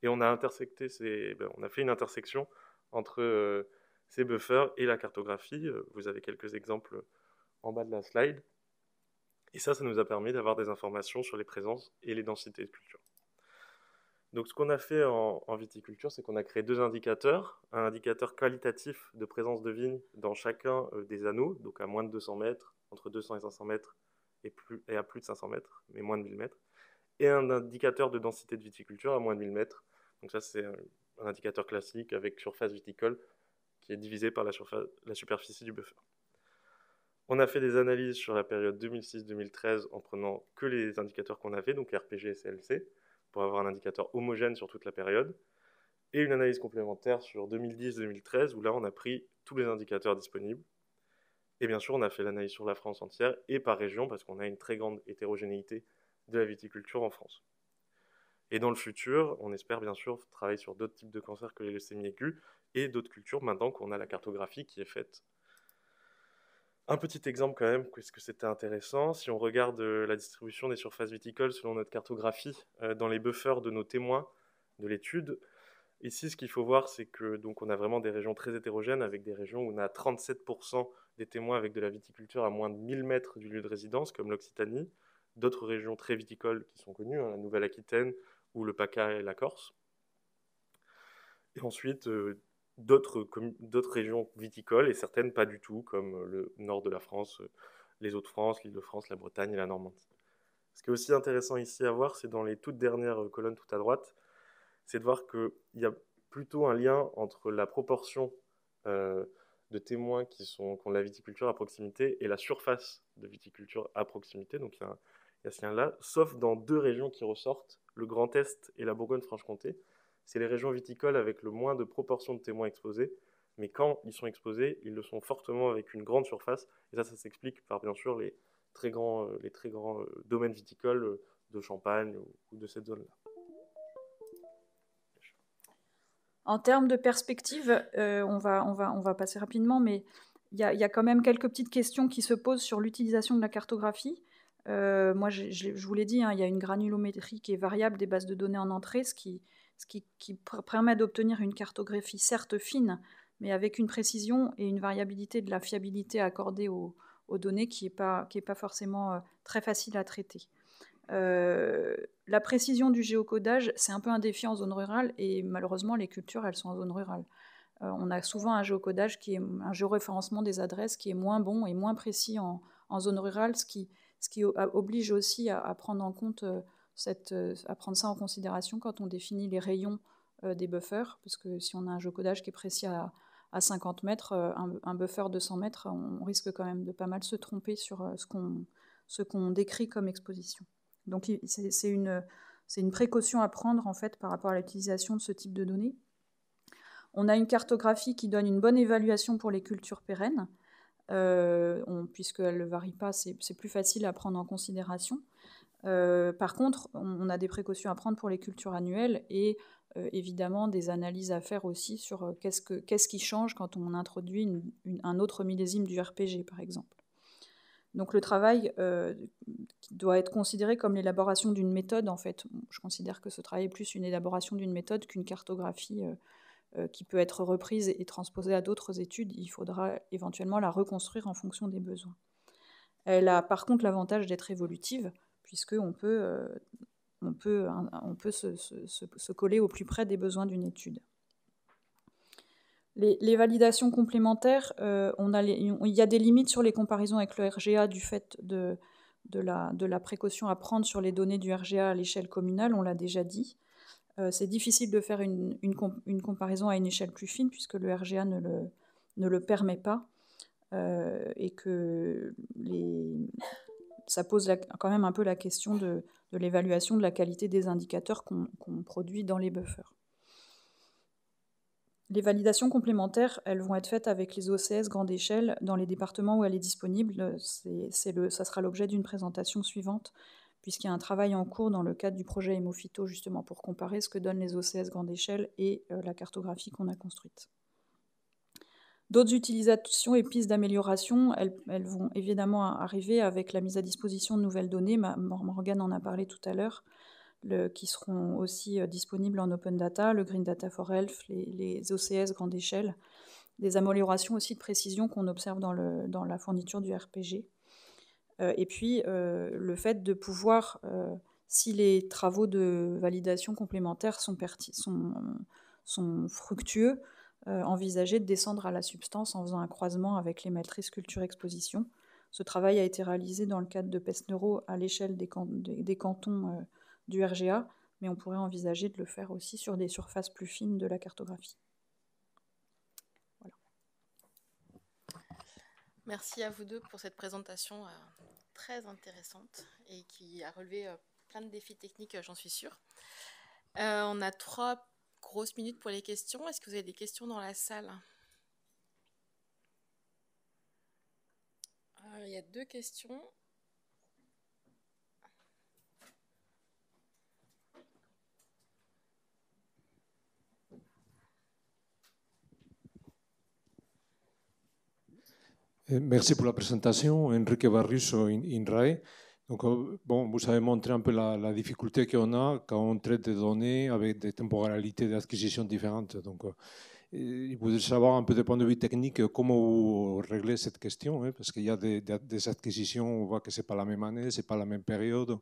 Et on a on a fait une intersection entre ces buffers et la cartographie. Vous avez quelques exemples en bas de la slide. Et ça nous a permis d'avoir des informations sur les présences et les densités de culture. Donc ce qu'on a fait en viticulture, c'est qu'on a créé 2 indicateurs. Un indicateur qualitatif de présence de vignes dans chacun des anneaux, donc à moins de 200 mètres, entre 200 et 500 mètres, et à plus de 500 mètres, mais moins de 1000 mètres. Et un indicateur de densité de viticulture à moins de 1000 mètres. Donc ça, c'est un indicateur classique avec surface viticole qui est divisé par la superficie du buffer. On a fait des analyses sur la période 2006-2013 en prenant que les indicateurs qu'on avait, donc RPG et CLC, pour avoir un indicateur homogène sur toute la période, et une analyse complémentaire sur 2010-2013, où là on a pris tous les indicateurs disponibles. Et bien sûr, on a fait l'analyse sur la France entière et par région, parce qu'on a une très grande hétérogénéité de la viticulture en France. Et dans le futur, on espère bien sûr travailler sur d'autres types de cancers que les leucémies aiguës et d'autres cultures, maintenant qu'on a la cartographie qui est faite. Un petit exemple quand même, parce que c'était intéressant, si on regarde la distribution des surfaces viticoles selon notre cartographie dans les buffers de nos témoins de l'étude, ici ce qu'il faut voir c'est que donc, on a vraiment des régions très hétérogènes, avec des régions où on a 37% des témoins avec de la viticulture à moins de 1000 mètres du lieu de résidence, comme l'Occitanie, d'autres régions très viticoles qui sont connues, la Nouvelle-Aquitaine ou le PACA et la Corse. Et ensuite, d'autres régions viticoles et certaines pas du tout, comme le nord de la France, les Hauts-de-France, l'Île-de-France, la Bretagne et la Normandie. Ce qui est aussi intéressant ici à voir, c'est dans les toutes dernières colonnes tout à droite, c'est de voir qu'il y a plutôt un lien entre la proportion de témoins qui ont de la viticulture à proximité et la surface de viticulture à proximité. Donc il y a ce lien-là, sauf dans 2 régions qui ressortent, le Grand Est et la Bourgogne-Franche-Comté. C'est les régions viticoles avec le moins de proportion de témoins exposés, mais quand ils sont exposés, ils le sont fortement avec une grande surface, et ça s'explique par bien sûr les très grands domaines viticoles de Champagne ou de cette zone-là. En termes de perspective, on va passer rapidement, mais il y a quand même quelques petites questions qui se posent sur l'utilisation de la cartographie. Moi, je vous l'ai dit, il y a une granulométrie qui est variable des bases de données en entrée, ce qui permet d'obtenir une cartographie certes fine, mais avec une précision et une variabilité de la fiabilité accordée aux données qui n'est pas forcément très facile à traiter. La précision du géocodage, c'est un peu un défi en zone rurale, et malheureusement, les cultures, elles sont en zone rurale. On a souvent un géocodage, un géoréférencement des adresses qui est moins bon et moins précis en zone rurale, ce qui oblige aussi à prendre en compte à prendre ça en considération quand on définit les rayons des buffers, parce que si on a un géocodage qui est précis à 50 mètres, un buffer de 100 mètres, on risque quand même de pas mal se tromper sur ce qu'on décrit comme exposition. Donc c'est une précaution à prendre en fait par rapport à l'utilisation de ce type de données. On a une cartographie qui donne une bonne évaluation pour les cultures pérennes, puisqu'elle ne varie pas, c'est plus facile à prendre en considération. Par contre, on a des précautions à prendre pour les cultures annuelles et évidemment des analyses à faire aussi sur qu'est-ce qui change quand on introduit un autre millésime du RPG, par exemple. Donc le travail doit être considéré comme l'élaboration d'une méthode, en fait. Je considère que ce travail est plus une élaboration d'une méthode qu'une cartographie qui peut être reprise et transposée à d'autres études. Il faudra éventuellement la reconstruire en fonction des besoins. Elle a par contre l'avantage d'être évolutive, puisqu'on peut se coller au plus près des besoins d'une étude. Les validations complémentaires, il y a des limites sur les comparaisons avec le RGA du fait de la précaution à prendre sur les données du RGA à l'échelle communale, on l'a déjà dit. C'est difficile de faire une comparaison à une échelle plus fine, puisque le RGA ne le permet pas, et que ça pose quand même un peu la question de l'évaluation de la qualité des indicateurs qu'on produit dans les buffers. Les validations complémentaires, elles vont être faites avec les OCS grande échelle dans les départements où elle est disponible. Ça sera l'objet d'une présentation suivante, puisqu'il y a un travail en cours dans le cadre du projet Hémophyto, justement pour comparer ce que donnent les OCS grande échelle et la cartographie qu'on a construite. D'autres utilisations et pistes d'amélioration, elles vont évidemment arriver avec la mise à disposition de nouvelles données. Morgane en a parlé tout à l'heure, qui seront aussi disponibles en open data, le Green Data for Health, les OCS grande échelle, des améliorations aussi de précision qu'on observe dans la fourniture du RPG. Et puis le fait de pouvoir, si les travaux de validation complémentaires sont fructueux, envisager de descendre à la substance en faisant un croisement avec les matrices culture-exposition. Ce travail a été réalisé dans le cadre de PEST Neuro à l'échelle des cantons du RGA, mais on pourrait envisager de le faire aussi sur des surfaces plus fines de la cartographie. Voilà. Merci à vous deux pour cette présentation très intéressante et qui a relevé plein de défis techniques, j'en suis sûre. On a 3 grosses minutes pour les questions. Est-ce que vous avez des questions dans la salle ? Il y a 2 questions. Merci pour la présentation. Enrique Barriso, INRAE. Donc, bon, vous avez montré un peu la difficulté qu'on a quand on traite des données avec des temporalités d'acquisition différentes. Donc, je voudrais savoir un peu du point de vue technique comment vous réglez cette question, hein, parce qu'il y a des acquisitions, on voit que ce n'est pas la même année, ce n'est pas la même période.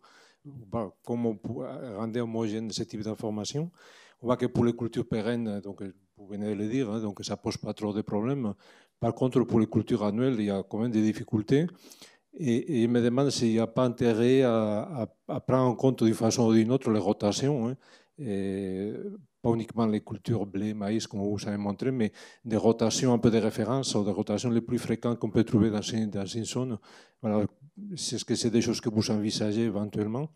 Comment rendre homogène ce type d'informations? On voit que pour les cultures pérennes, donc, vous venez de le dire, hein, donc ça ne pose pas trop de problèmes. Par contre, pour les cultures annuelles, il y a quand même des difficultés. Et je me demande s'il n'y a pas intérêt à prendre en compte d'une façon ou d'une autre les rotations, hein, pas uniquement les cultures blé, maïs, comme vous avez montré, mais des rotations un peu de référence, ou des rotations les plus fréquentes qu'on peut trouver dans une zone. Voilà, est-ce que c'est des choses que vous envisagez éventuellement?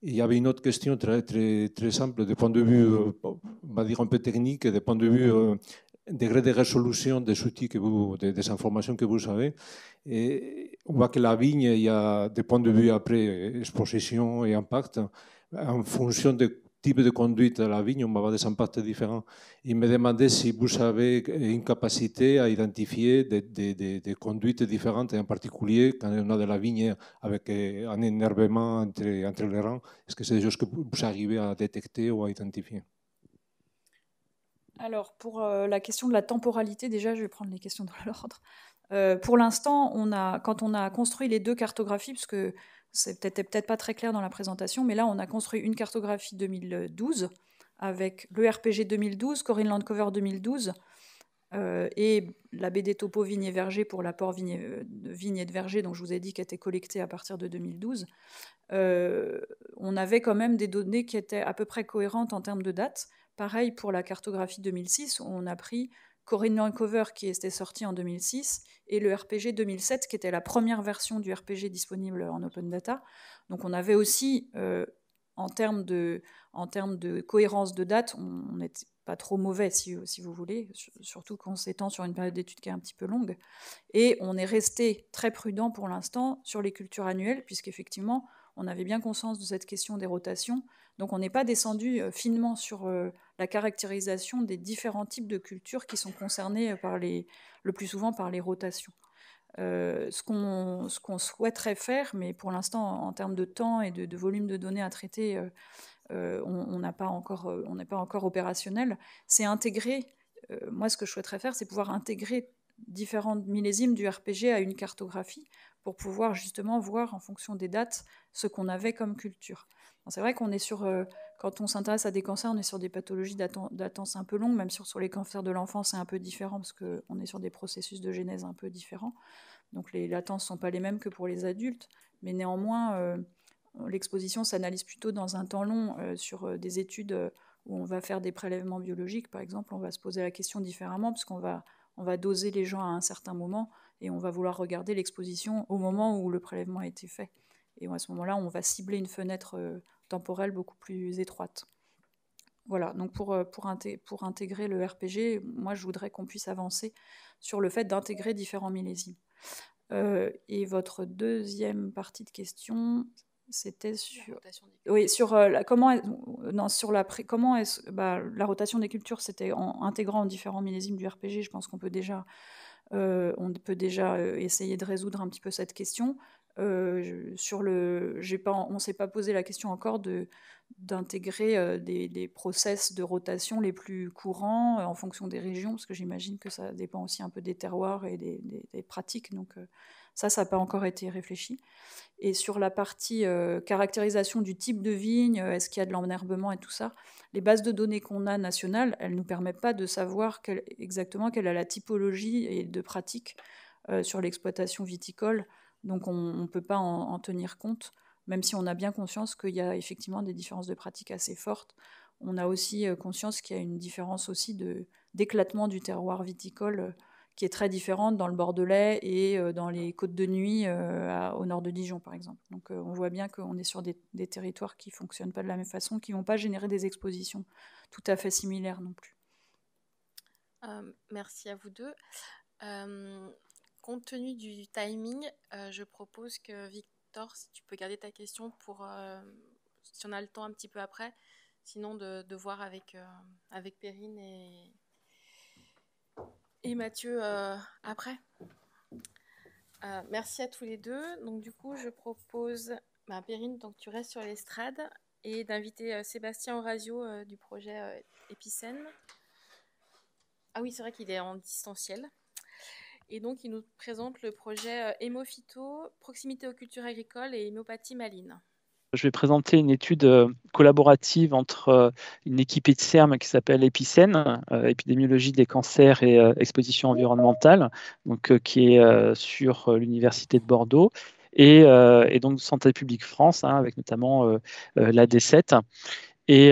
Et il y avait une autre question très, très, très simple, du point de vue, on va dire un peu technique, du point de vue degré de résolution des outils, des informations que vous avez. Et on voit que la vigne, il y a des points de vue après exposition et impact. En fonction du type de conduite de la vigne, on va avoir des impacts différents. Il me demandait si vous avez une capacité à identifier des conduites différentes, et en particulier quand on a de la vigne avec un énervement entre les rangs. Est-ce que c'est des choses que vous arrivez à détecter ou à identifier? Alors, pour la question de la temporalité, déjà, je vais prendre les questions dans l'ordre. Pour l'instant, quand on a construit les 2 cartographies, parce que c'était peut-être pas très clair dans la présentation, mais là, on a construit une cartographie 2012 avec le RPG 2012, Corinne Landcover 2012, et la BD Topo Vigne et Verger pour l'apport vigne et de verger, dont je vous ai dit qu'elle était collectée à partir de 2012. On avait quand même des données qui étaient à peu près cohérentes en termes de date. Pareil pour la cartographie 2006, on a pris Corinne Lancover qui était sortie en 2006 et le RPG 2007 qui était la première version du RPG disponible en open data. Donc on avait aussi, en termes de cohérence de date, on n'était pas trop mauvais si vous voulez, surtout quand on s'étend sur une période d'études qui est un petit peu longue. Et on est resté très prudent pour l'instant sur les cultures annuelles, puisqu'effectivement, on avait bien conscience de cette question des rotations. Donc on n'est pas descendu finement sur la caractérisation des différents types de cultures qui sont concernées le plus souvent par les rotations. Ce qu'on souhaiterait faire, mais pour l'instant, en termes de temps et de volume de données à traiter, on n'est pas encore opérationnel, c'est intégrer, moi ce que je souhaiterais faire, c'est pouvoir intégrer différents millésimes du RPG à une cartographie pour pouvoir justement voir en fonction des dates ce qu'on avait comme culture. C'est vrai qu'on est quand on s'intéresse à des cancers, on est sur des pathologies d'attente un peu longues, même sur les cancers de l'enfance, c'est un peu différent parce qu'on est sur des processus de genèse un peu différents. Donc les latences ne sont pas les mêmes que pour les adultes, mais néanmoins, l'exposition s'analyse plutôt dans un temps long sur des études où on va faire des prélèvements biologiques, par exemple. On va se poser la question différemment parce qu'on va doser les gens à un certain moment et on va vouloir regarder l'exposition au moment où le prélèvement a été fait. Et à ce moment-là, on va cibler une fenêtre temporelle beaucoup plus étroite. Voilà, donc pour intégrer le RPG, moi je voudrais qu'on puisse avancer sur le fait d'intégrer différents millésimes. Et votre deuxième partie de question, c'était sur la rotation des cultures, c'était en intégrant différents millésimes du RPG. Je pense qu'on peut déjà essayer de résoudre un petit peu cette question. On ne s'est pas posé la question encore d'intégrer des process de rotation les plus courants en fonction des régions, parce que j'imagine que ça dépend aussi un peu des terroirs et des pratiques. Donc ça n'a pas encore été réfléchi. Et sur la partie caractérisation du type de vigne, est-ce qu'il y a de l'enherbement et tout ça, les bases de données qu'on a nationales, elles ne nous permettent pas de savoir exactement quelle est la typologie et de pratique sur l'exploitation viticole. Donc on ne peut pas en tenir compte, même si on a bien conscience qu'il y a effectivement des différences de pratique assez fortes. On a aussi conscience qu'il y a une différence aussi d'éclatement du terroir viticole qui est très différente dans le Bordelais et dans les Côtes de Nuit au nord de Dijon, par exemple. Donc on voit bien qu'on est sur des territoires qui ne fonctionnent pas de la même façon, qui ne vont pas générer des expositions tout à fait similaires non plus. Merci à vous deux. Compte tenu du timing, je propose que Victor, si tu peux garder ta question pour si on a le temps un petit peu après, sinon de voir avec Perrine et Mathieu après. Merci à tous les deux. Donc du coup, je propose, Perrine, donc tu restes sur l'estrade et d'inviter Sébastien Orazio du projet Epicène. Ah oui, c'est vrai qu'il est en distanciel. Et donc, il nous présente le projet Hémophyto, proximité aux cultures agricoles et hémopathie maligne. Je vais présenter une étude collaborative entre une équipe INSERM qui s'appelle Epicène, épidémiologie des cancers et exposition environnementale, donc, qui est sur l'Université de Bordeaux, et donc Santé publique France, avec notamment l'AD7. Et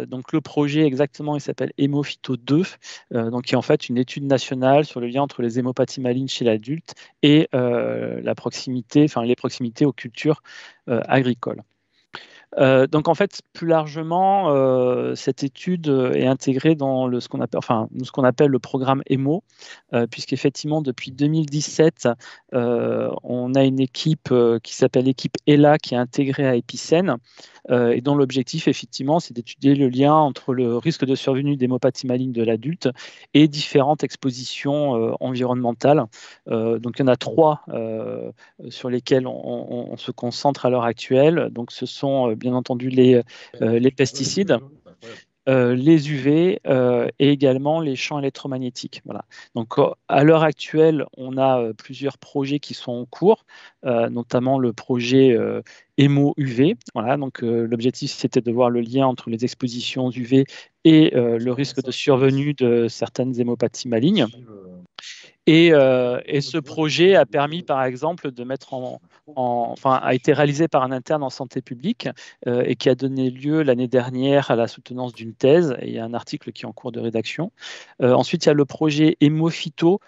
donc le projet exactement, il s'appelle Hémophyto 2, donc qui est en fait une étude nationale sur le lien entre les hémopathies malignes chez l'adulte et les proximités aux cultures agricoles. Donc en fait, plus largement, cette étude est intégrée dans ce qu'on appelle le programme HEMO, puisqu'effectivement, depuis 2017, on a une équipe qui s'appelle l'équipe ELA qui est intégrée à Epicène, et dont l'objectif, effectivement, c'est d'étudier le lien entre le risque de survenue d'hémopathie maligne de l'adulte et différentes expositions environnementales. Donc il y en a 3 sur lesquelles on se concentre à l'heure actuelle. Donc ce sont bien entendu les pesticides, les UV et également les champs électromagnétiques. Voilà. Donc à l'heure actuelle, on a plusieurs projets qui sont en cours, notamment le projet HEMO-UV. Voilà. Donc l'objectif, c'était de voir le lien entre les expositions UV et le risque de survenue de certaines hémopathies malignes. Et ce projet a permis, par exemple, de mettre a été réalisé par un interne en santé publique et qui a donné lieu l'année dernière à la soutenance d'une thèse. Et il y a un article qui est en cours de rédaction. Ensuite, il y a le projet Hémophyto,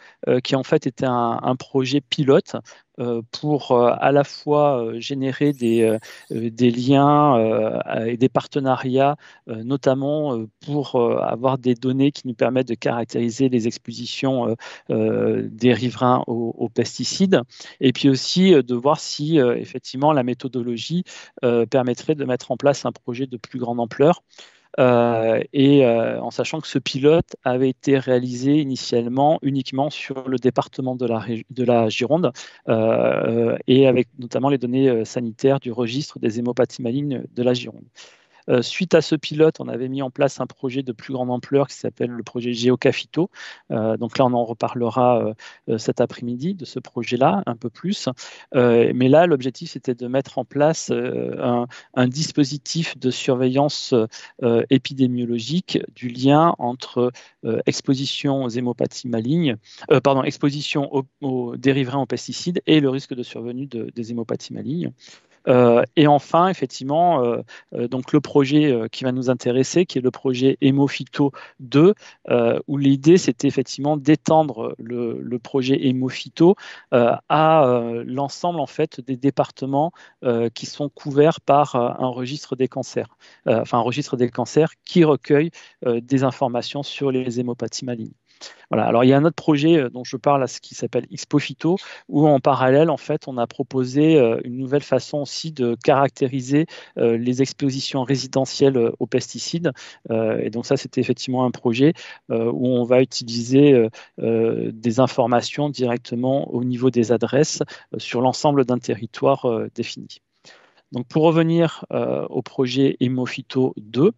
qui en fait était un projet pilote pour à la fois générer des liens et des partenariats, notamment pour avoir des données qui nous permettent de caractériser les expositions des riverains aux pesticides, et puis aussi de voir si effectivement la méthodologie permettrait de mettre en place un projet de plus grande ampleur. En sachant que ce pilote avait été réalisé initialement uniquement sur le département de la Gironde et avec notamment les données sanitaires du registre des hémopathies malignes de la Gironde. Suite à ce pilote, on avait mis en place un projet de plus grande ampleur qui s'appelle le projet Géocaphyto. Donc là, on en reparlera cet après-midi de ce projet-là, un peu plus. Mais là, l'objectif, c'était de mettre en place un dispositif de surveillance épidémiologique du lien entre exposition aux hémopathies malignes, exposition des riverains aux pesticides et le risque de survenue des hémopathies malignes. Et enfin, effectivement, donc le projet qui va nous intéresser, qui est le projet Hémophyto 2, où l'idée, c'était effectivement d'étendre le projet Hémophyto à l'ensemble en fait, des départements qui sont couverts par un registre des cancers, un registre des cancers qui recueille des informations sur les hémopathies malignes. Voilà. Alors, il y a un autre projet dont je parle, ce qui s'appelle Expophyto, où en parallèle, en fait, on a proposé une nouvelle façon aussi de caractériser les expositions résidentielles aux pesticides. Et donc ça, c'était effectivement un projet où on va utiliser des informations directement au niveau des adresses sur l'ensemble d'un territoire défini. Donc, pour revenir au projet Hémophyto 2,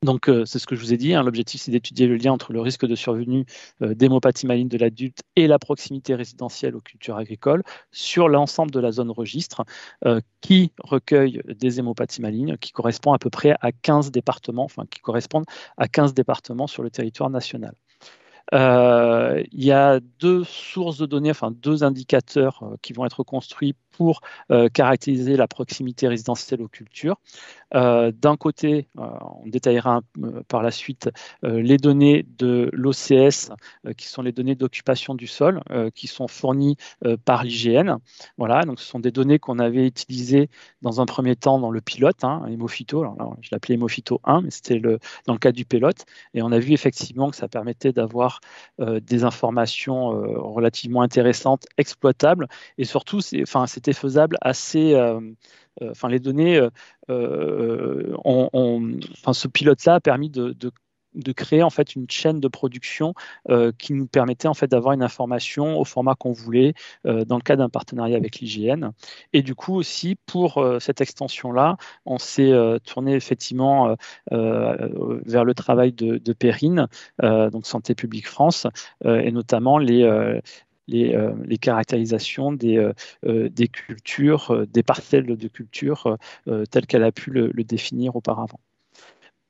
donc, c'est ce que je vous ai dit. L'objectif, c'est d'étudier le lien entre le risque de survenue d'hémopathie maligne de l'adulte et la proximité résidentielle aux cultures agricoles sur l'ensemble de la zone registre qui recueille des hémopathies malignes, qui correspond à peu près à 15 départements, qui correspondent à 15 départements sur le territoire national. Il y a deux sources de données, deux indicateurs qui vont être construits pour caractériser la proximité résidentielle aux cultures. D'un côté, on détaillera par la suite les données de l'OCS, qui sont les données d'occupation du sol, qui sont fournies par l'IGN. Voilà, donc ce sont des données qu'on avait utilisées dans un premier temps dans le pilote, Hémophyto. Alors là, je l'appelais Hémophyto 1, mais c'était dans le cadre du pilote. Et on a vu effectivement que ça permettait d'avoir des informations relativement intéressantes, exploitables, et surtout, c'était faisable assez... les données, ce pilote-là a permis de créer en fait une chaîne de production qui nous permettait en fait d'avoir une information au format qu'on voulait dans le cadre d'un partenariat avec l'IGN. Et du coup aussi pour cette extension-là, on s'est tourné effectivement vers le travail de Perrine, donc Santé publique France, et notamment les caractérisations des cultures, des parcelles de culture telles qu'elle a pu le définir auparavant.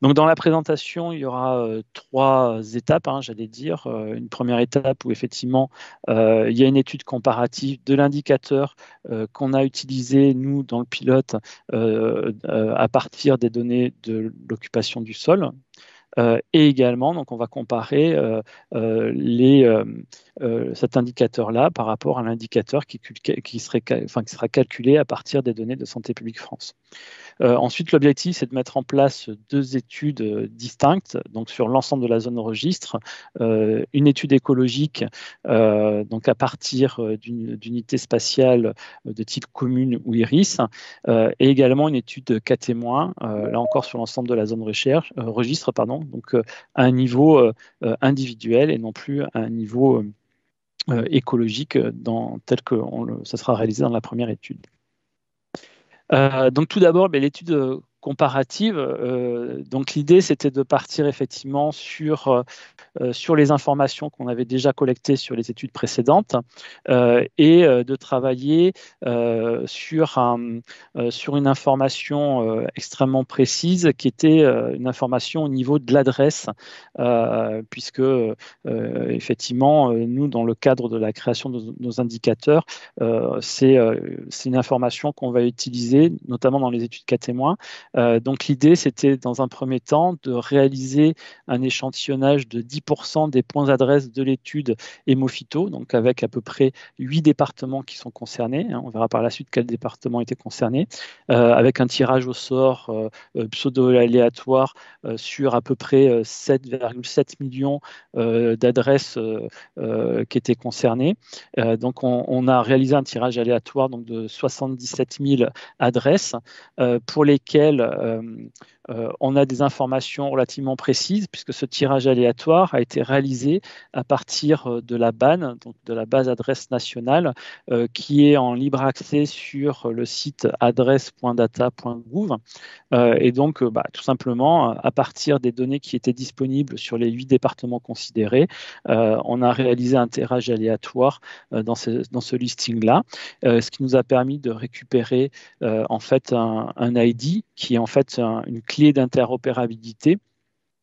Donc, dans la présentation, il y aura 3 étapes, j'allais dire. Une première étape où effectivement, il y a une étude comparative de l'indicateur qu'on a utilisé, nous, dans le pilote, à partir des données de l'occupation du sol. Et également, donc on va comparer cet indicateur-là par rapport à l'indicateur qui sera calculé à partir des données de Santé publique France. Ensuite, l'objectif, c'est de mettre en place 2 études distinctes, donc sur l'ensemble de la zone registre, une étude écologique, donc à partir d'une unité spatiale de type commune ou IRIS, et également une étude cas témoin, là encore sur l'ensemble de la zone registre, donc à un niveau individuel et non plus à un niveau écologique tel que ça sera réalisé dans la première étude. Donc tout d'abord, l'étude comparative. Donc l'idée, c'était de partir effectivement sur les informations qu'on avait déjà collectées sur les études précédentes et de travailler sur une information extrêmement précise qui était une information au niveau de l'adresse, puisque effectivement, nous, dans le cadre de la création de nos indicateurs, c'est une information qu'on va utiliser, notamment dans les études cas témoins. Donc l'idée, c'était dans un premier temps de réaliser un échantillonnage de 10% des points d'adresse de l'étude hémophyto, donc avec à peu près 8 départements qui sont concernés. On verra par la suite quels départements étaient concernés, avec un tirage au sort pseudo-aléatoire sur à peu près 7,7 millions d'adresses qui étaient concernées. Donc on a réalisé un tirage aléatoire donc, de 77 000 adresses pour lesquelles on a des informations relativement précises, puisque ce tirage aléatoire a été réalisé à partir de la BAN, donc de la base adresse nationale, qui est en libre accès sur le site adresse.data.gouv. Et donc, tout simplement, à partir des données qui étaient disponibles sur les 8 départements considérés, on a réalisé un tirage aléatoire dans ce listing-là, ce qui nous a permis de récupérer en fait un ID qui est en fait une clé d'interopérabilité.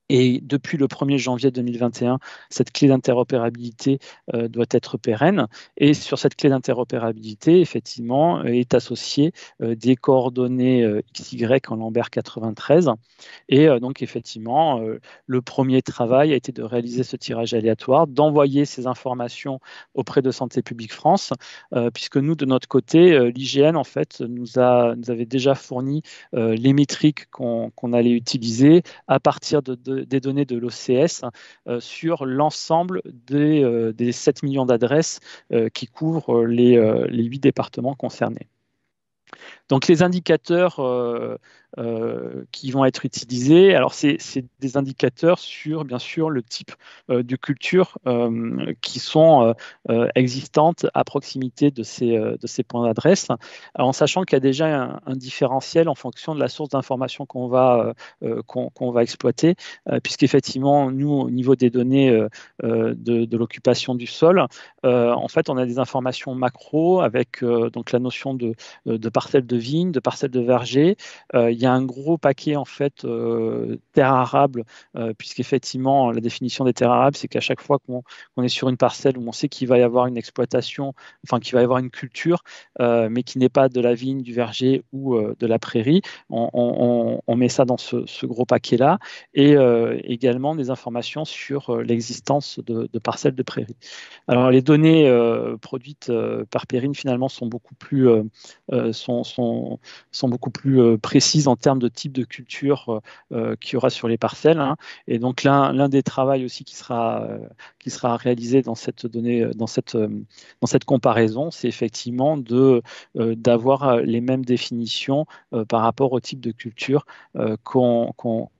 Et depuis le 1er janvier 2021, cette clé d'interopérabilité doit être pérenne. Et sur cette clé d'interopérabilité, effectivement, est associée des coordonnées XY en Lambert 93. Et donc, effectivement, le premier travail a été de réaliser ce tirage aléatoire, d'envoyer ces informations auprès de Santé publique France, puisque nous, de notre côté, l'IGN, en fait, nous avait déjà fourni les métriques qu'on allait utiliser à partir des données de l'OCS sur l'ensemble des 7 millions d'adresses qui couvrent les 8 départements concernés. Donc les indicateurs qui vont être utilisés, alors c'est des indicateurs sur bien sûr le type de culture qui sont existantes à proximité de ces points d'adresse, en sachant qu'il y a déjà un différentiel en fonction de la source d'information qu'on va exploiter, puisqu'effectivement nous au niveau des données de l'occupation du sol, en fait on a des informations macro avec donc la notion de parcelles de vignes, de parcelles de vergers. Il y a un gros paquet en fait terres arables, puisqu'effectivement la définition des terres arables, c'est qu'à chaque fois qu'on est sur une parcelle où on sait qu'il va y avoir une exploitation, enfin qu'il va y avoir une culture, mais qui n'est pas de la vigne, du verger ou de la prairie, on met ça dans ce gros paquet-là, et également des informations sur l'existence de parcelles de prairie. Alors les données produites par Perrine finalement sont beaucoup plus précises en termes de type de culture qu'il y aura sur les parcelles, hein. Et donc l'un des travaux aussi qui sera réalisé dans cette donnée, dans cette comparaison, c'est effectivement d'avoir les mêmes définitions par rapport au type de culture qu'on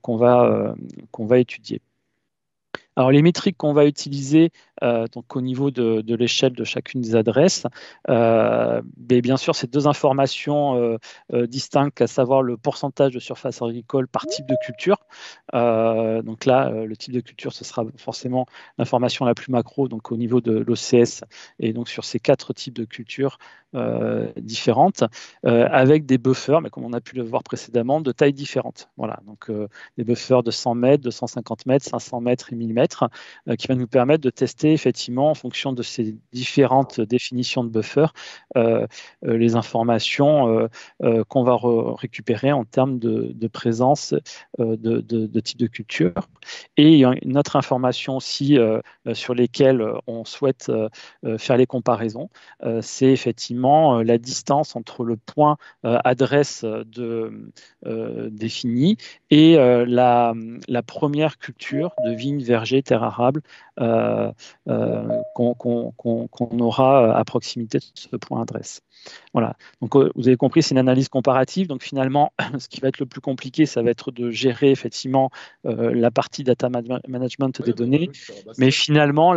va étudier. Alors, les métriques qu'on va utiliser donc au niveau de l'échelle de chacune des adresses, bien sûr, c'est deux informations distinctes, à savoir le pourcentage de surface agricole par type de culture. Donc là, le type de culture, ce sera forcément l'information la plus macro, donc au niveau de l'OCS, et donc sur ces 4 types de cultures différentes, avec des buffers, mais comme on a pu le voir précédemment, de tailles différentes. Voilà, donc des buffers de 100 mètres, de 150 mètres, 500 mètres et 1000 mètres, qui va nous permettre de tester effectivement, en fonction de ces différentes définitions de buffers, les informations qu'on va récupérer en termes de présence de type de culture. Et il y a une autre information aussi sur lesquelles on souhaite faire les comparaisons, c'est effectivement la distance entre le point adresse défini et la première culture de vigne, verger, terre arable qu'on aura à proximité de ce point adresse. Voilà. Donc, vous avez compris, c'est une analyse comparative. Donc, finalement, ce qui va être le plus compliqué, ça va être de gérer effectivement la partie data management des données. Mais finalement,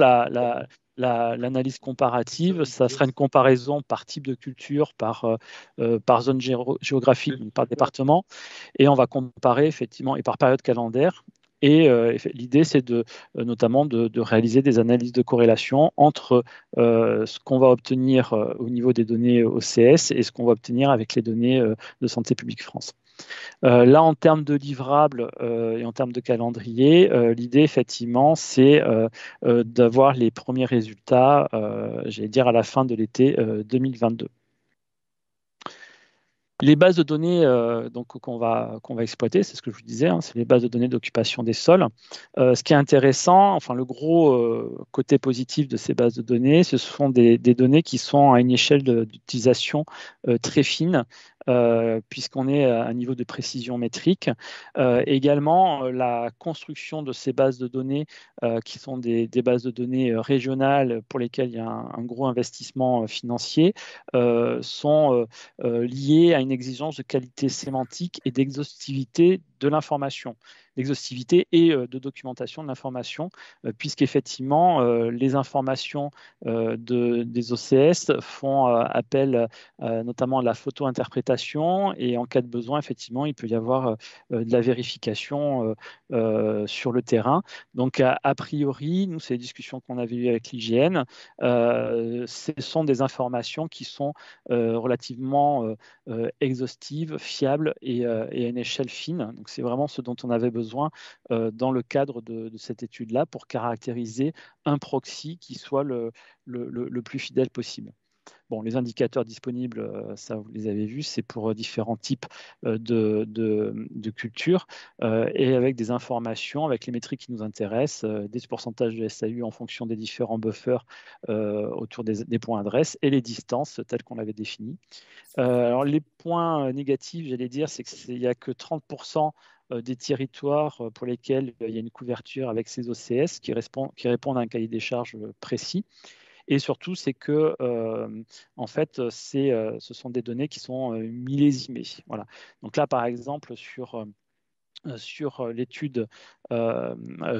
l'analyse comparative, ça sera une comparaison par type de culture, par zone géographique, donc par département, et on va comparer effectivement, et par période calendaire. Et l'idée, c'est notamment de réaliser des analyses de corrélation entre ce qu'on va obtenir au niveau des données OCS et ce qu'on va obtenir avec les données de Santé publique France. Là, en termes de livrables et en termes de calendrier, l'idée, effectivement, c'est d'avoir les premiers résultats, j'allais dire, à la fin de l'été 2022. Les bases de données donc, qu'on va exploiter, c'est ce que je vous disais, hein, c'est les bases de données d'occupation des sols. Ce qui est intéressant, enfin le gros côté positif de ces bases de données, ce sont des données qui sont à une échelle d'utilisation très fine, puisqu'on est à un niveau de précision métrique. Également, la construction de ces bases de données, qui sont des bases de données régionales pour lesquelles il y a un gros investissement financier, sont liées à une exigence de qualité sémantique et d'exhaustivité de l'information, d'exhaustivité et de documentation de l'information, puisqu'effectivement, les informations des OCS font appel notamment à la photo-interprétation, et en cas de besoin, effectivement, il peut y avoir de la vérification sur le terrain. Donc, a priori, nous, c'est les discussions qu'on avait eues avec l'IGN, ce sont des informations qui sont relativement exhaustives, fiables et à une échelle fine. Donc, c'est vraiment ce dont on avait besoin dans le cadre de cette étude-là pour caractériser un proxy qui soit le plus fidèle possible. Bon, les indicateurs disponibles, ça vous les avez vus, c'est pour différents types de cultures et avec des informations, avec les métriques qui nous intéressent, des pourcentages de SAU en fonction des différents buffers autour des points adresses et les distances telles qu'on l'avait définies. Alors, les points négatifs, j'allais dire, c'est qu'il n'y a que 30% des territoires pour lesquels il y a une couverture avec ces OCS qui répondent à un cahier des charges précis. Et surtout, c'est que, en fait, ce sont des données qui sont millésimées. Voilà. Donc là, par exemple, sur l'étude,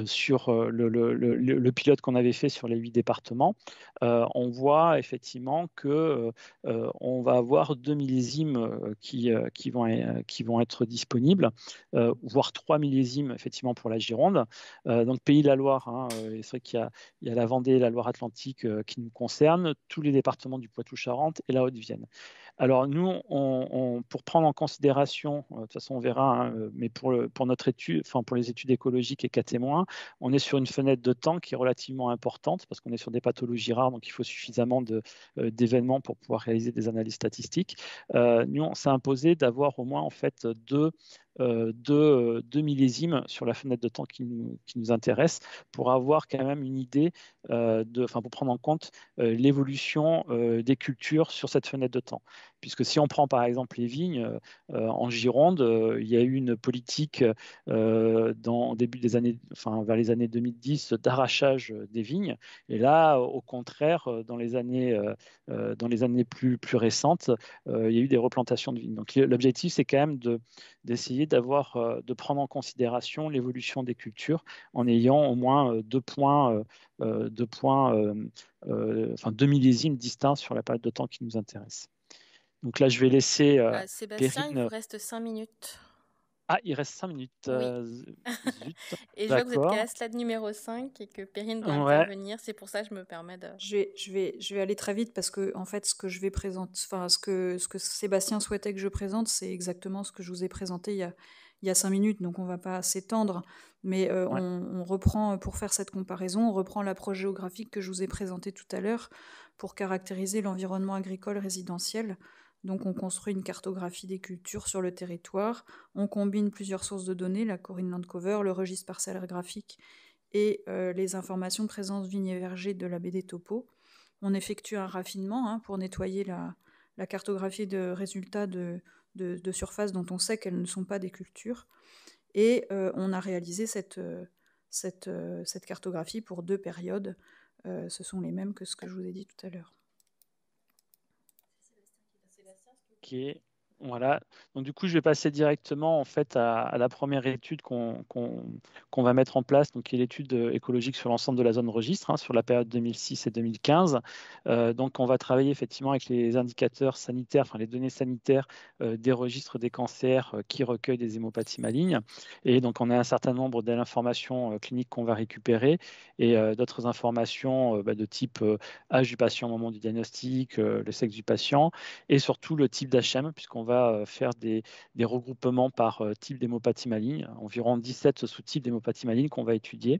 sur le pilote qu'on avait fait sur les 8 départements, on voit effectivement que on va avoir 2 millésimes qui vont être disponibles, voire 3 millésimes effectivement pour la Gironde. Donc Pays de la Loire, hein, c'est vrai qu'il y a la Vendée et la Loire-Atlantique qui nous concernent, tous les départements du Poitou-Charentes et la Haute-Vienne. Alors nous, pour prendre en considération, de toute façon on verra, hein, mais pour notre étude, enfin pour les études écologiques et cas témoins, on est sur une fenêtre de temps qui est relativement importante parce qu'on est sur des pathologies rares, donc il faut suffisamment d'événements pour pouvoir réaliser des analyses statistiques. Nous, on s'est imposé d'avoir au moins en fait deux millésimes sur la fenêtre de temps qui nous intéresse pour avoir quand même une idée, pour prendre en compte l'évolution des cultures sur cette fenêtre de temps. Puisque si on prend par exemple les vignes, en Gironde, il y a eu une politique vers les années 2010 d'arrachage des vignes. Et là, au contraire, dans les années plus récentes, il y a eu des replantations de vignes. Donc l'objectif, c'est quand même d'essayer de prendre en considération l'évolution des cultures en ayant au moins 2 millésimes distincts sur la période de temps qui nous intéresse. Donc là, je vais laisser Sébastien, Perrine. il vous reste 5 minutes. Ah, il reste 5 minutes. Oui. Zut. Et je vois que vous êtes qu'à la slide numéro 5 et que Perrine doit intervenir. C'est pour ça que je me permets de... Je vais aller très vite parce que, en fait, ce que je vais présenter, enfin, ce que Sébastien souhaitait que je présente, c'est exactement ce que je vous ai présenté il y a 5 minutes, donc on ne va pas s'étendre. Mais on reprend, pour faire cette comparaison, on reprend l'approche géographique que je vous ai présentée tout à l'heure pour caractériser l'environnement agricole résidentiel. Donc on construit une cartographie des cultures sur le territoire, on combine plusieurs sources de données, la Corine Landcover, le registre parcellaire graphique et les informations de présence vignes et vergers de la BD Topo. On effectue un raffinement pour nettoyer la cartographie de résultats de surface dont on sait qu'elles ne sont pas des cultures. Et on a réalisé cette cartographie pour 2 périodes. Ce sont les mêmes que ce que je vous ai dit tout à l'heure. Ok. Voilà. Donc du coup, je vais passer directement en fait à la première étude qu'on va mettre en place, donc qui est l'étude écologique sur l'ensemble de la zone registre, hein, sur la période 2006 et 2015. Donc on va travailler effectivement avec les indicateurs sanitaires, enfin les données sanitaires des registres des cancers qui recueillent des hémopathies malignes. Et donc on a un certain nombre d'informations cliniques qu'on va récupérer et d'autres informations de type âge du patient au moment du diagnostic, le sexe du patient et surtout le type d'HM, puisqu'on va faire des regroupements par type d'hémopathie maligne, environ 17 sous-types d'hémopathie maligne qu'on va étudier.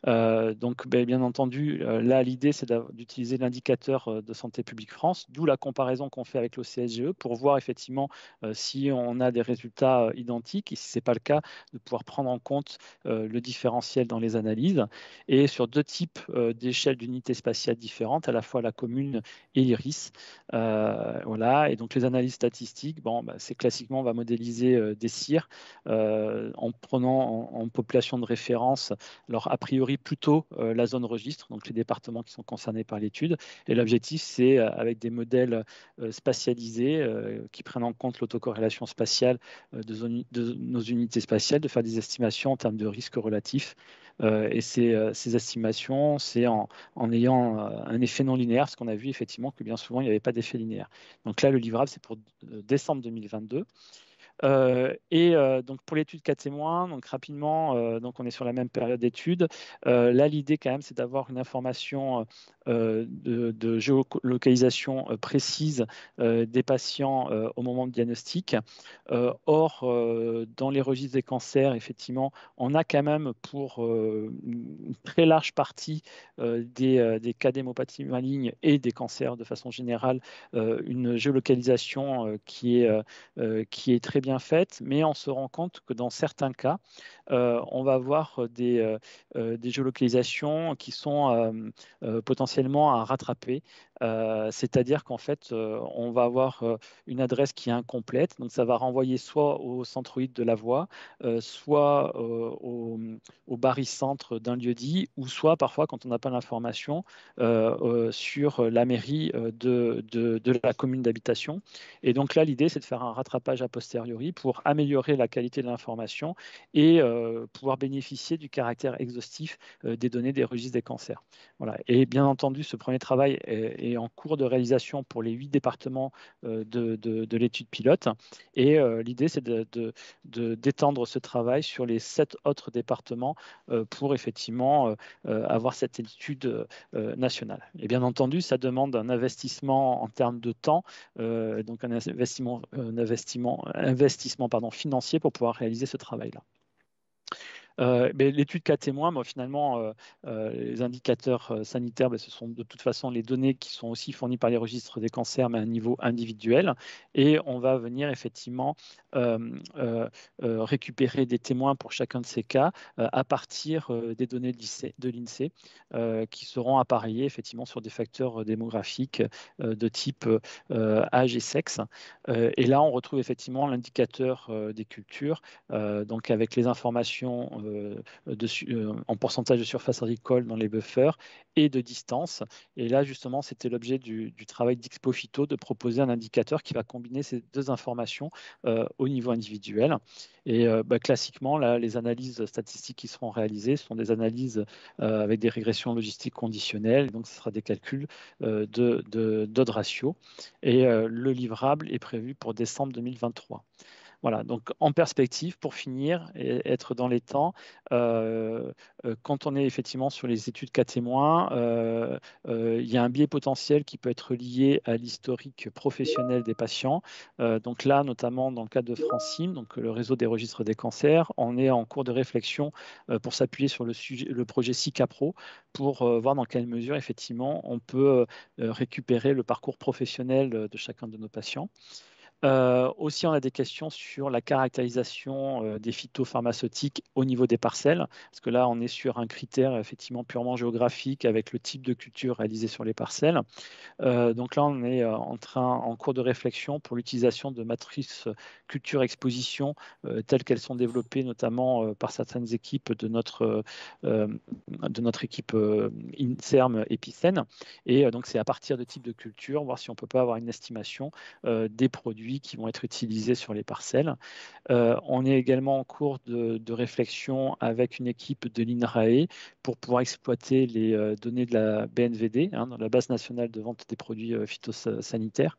Donc, bien entendu, là, l'idée, c'est d'utiliser l'indicateur de Santé publique France, d'où la comparaison qu'on fait avec l'OCSGE pour voir effectivement si on a des résultats identiques et si ce n'est pas le cas, de pouvoir prendre en compte le différentiel dans les analyses. Et sur deux types d'échelles d'unités spatiales différentes, à la fois la commune et l'IRIS. Voilà. Et donc, les analyses statistiques, c'est classiquement, on va modéliser des CIR en prenant en population de référence. Alors, a priori, plutôt la zone registre, donc les départements qui sont concernés par l'étude. Et l'objectif, c'est, avec des modèles spatialisés qui prennent en compte l'autocorrélation spatiale de nos unités spatiales, de faire des estimations en termes de risque relatif. Et ces estimations, c'est en ayant un effet non linéaire, parce qu'on a vu effectivement que bien souvent, il n'y avait pas d'effet linéaire. Donc là, le livrable, c'est pour décembre 2022. Donc pour l'étude cas témoins, donc rapidement, donc on est sur la même période d'étude. Là, l'idée quand même, c'est d'avoir une information de géolocalisation précise des patients au moment du diagnostic. Or, dans les registres des cancers, effectivement, on a quand même pour une très large partie des cas d'hémopathie maligne et des cancers de façon générale, une géolocalisation qui est très bien faite, mais on se rend compte que dans certains cas, on va avoir des géolocalisations qui sont potentiellement à rattraper. C'est-à-dire qu'en fait, on va avoir une adresse qui est incomplète, donc ça va renvoyer soit au centroïde de la voie, soit au barycentre d'un lieu-dit, ou soit parfois, quand on n'a pas l'information, sur la mairie de la commune d'habitation. Et donc là, l'idée, c'est de faire un rattrapage a posteriori pour améliorer la qualité de l'information et pouvoir bénéficier du caractère exhaustif des données des registres des cancers. Voilà. Et bien entendu, ce premier travail est en cours de réalisation pour les 8 départements de l'étude pilote. Et l'idée, c'est d'étendre ce travail sur les 7 autres départements pour effectivement avoir cette étude nationale. Et bien entendu, ça demande un investissement en termes de temps, donc un investissement financier pour pouvoir réaliser ce travail-là. Mais l'étude cas témoin, finalement, les indicateurs sanitaires, ce sont de toute façon les données qui sont aussi fournies par les registres des cancers, mais à un niveau individuel. Et on va venir effectivement récupérer des témoins pour chacun de ces cas à partir des données de l'INSEE qui seront appareillées effectivement sur des facteurs démographiques de type âge et sexe. Et là, on retrouve effectivement l'indicateur des cultures, donc avec les informations en pourcentage de surface agricole dans les buffers et de distance. Et là, justement, c'était l'objet du travail d'Expofito de proposer un indicateur qui va combiner ces deux informations au niveau individuel. Et classiquement, là, les analyses statistiques qui seront réalisées sont des analyses avec des régressions logistiques conditionnelles. Donc, ce sera des calculs d'odd ratio. Et le livrable est prévu pour décembre 2023. Voilà, donc en perspective, pour finir et être dans les temps, quand on est effectivement sur les études cas témoins, il y a un biais potentiel qui peut être lié à l'historique professionnel des patients. Donc là, notamment dans le cadre de Francim, donc le réseau des registres des cancers, on est en cours de réflexion pour s'appuyer sur le projet SICAPRO pour voir dans quelle mesure effectivement on peut récupérer le parcours professionnel de chacun de nos patients. Aussi, on a des questions sur la caractérisation des phytopharmaceutiques au niveau des parcelles, parce que là, on est sur un critère effectivement purement géographique avec le type de culture réalisé sur les parcelles. Donc là, on est en cours de réflexion pour l'utilisation de matrices culture-exposition telles qu'elles sont développées notamment par certaines équipes de notre équipe INSERM Epicène. Et donc, c'est à partir de types de culture, voir si on ne peut pas avoir une estimation des produits produits qui vont être utilisés sur les parcelles. On est également en cours de réflexion avec une équipe de l'INRAE pour pouvoir exploiter les données de la BNVD, dans la base nationale de vente des produits phytosanitaires,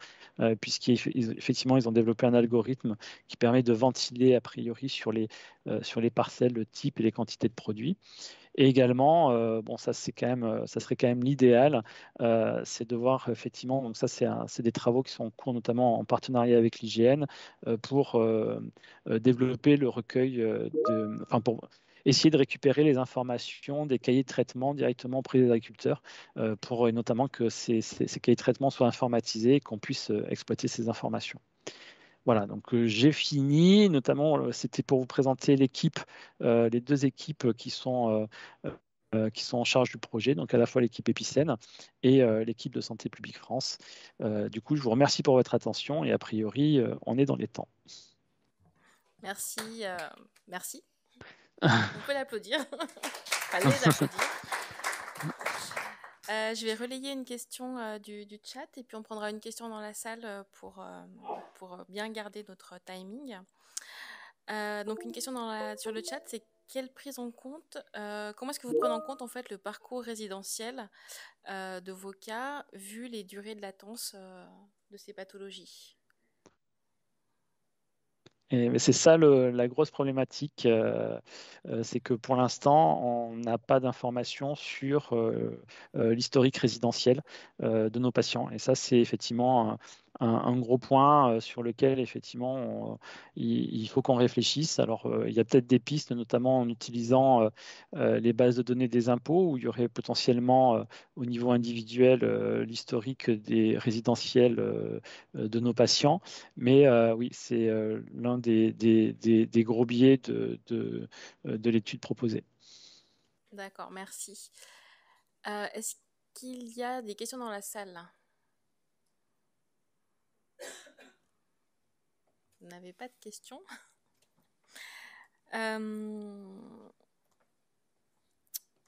puisqu'effectivement, ils ont développé un algorithme qui permet de ventiler a priori sur les parcelles le type et les quantités de produits. Et également, ça serait quand même l'idéal, c'est de voir effectivement, donc ça c'est des travaux qui sont en cours notamment en partenariat avec l'IGN pour développer le recueil pour essayer de récupérer les informations des cahiers de traitement directement auprès des agriculteurs pour notamment que ces cahiers de traitement soient informatisés et qu'on puisse exploiter ces informations. Voilà, donc j'ai fini. Notamment, c'était pour vous présenter l'équipe, les deux équipes qui sont en charge du projet, donc à la fois l'équipe Epicène et l'équipe de Santé publique France. Du coup, je vous remercie pour votre attention et a priori, on est dans les temps. Merci. Merci. On peut l'applaudir. Allez, l'applaudir. Je vais relayer une question du chat et puis on prendra une question dans la salle pour bien garder notre timing. Donc une question sur le chat, c'est quelle prise en compte, comment est-ce que vous prenez en compte en fait le parcours résidentiel de vos cas vu les durées de latence de ces pathologies? Et c'est ça la grosse problématique, c'est que pour l'instant, on n'a pas d'informations sur l'historique résidentiel de nos patients. Et ça, c'est effectivement un gros point sur lequel effectivement il faut qu'on réfléchisse. Alors, il y a peut-être des pistes, notamment en utilisant les bases de données des impôts, où il y aurait potentiellement au niveau individuel l'historique des résidentiels de nos patients. Mais oui, c'est l'un des gros biais de l'étude proposée. D'accord, merci. Est-ce qu'il y a des questions dans la salle? Vous n'avez pas de questions?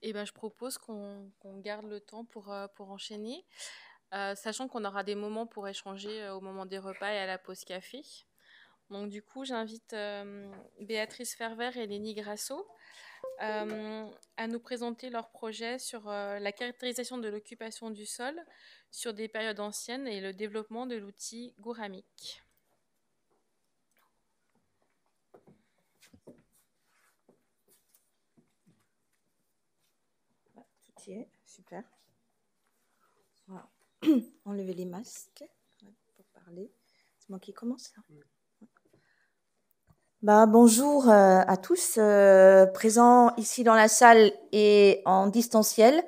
Eh ben, je propose qu'on garde le temps pour enchaîner, sachant qu'on aura des moments pour échanger au moment des repas et à la pause café. Donc du coup, j'invite Béatrice Ferver et Lénie Grasso à nous présenter leur projet sur la caractérisation de l'occupation du sol sur des périodes anciennes et le développement de l'outil Gouramic. Tout y est, super. Voilà. Enlever les masques pour parler. C'est moi qui commence là. Bonjour à tous présents ici dans la salle et en distanciel.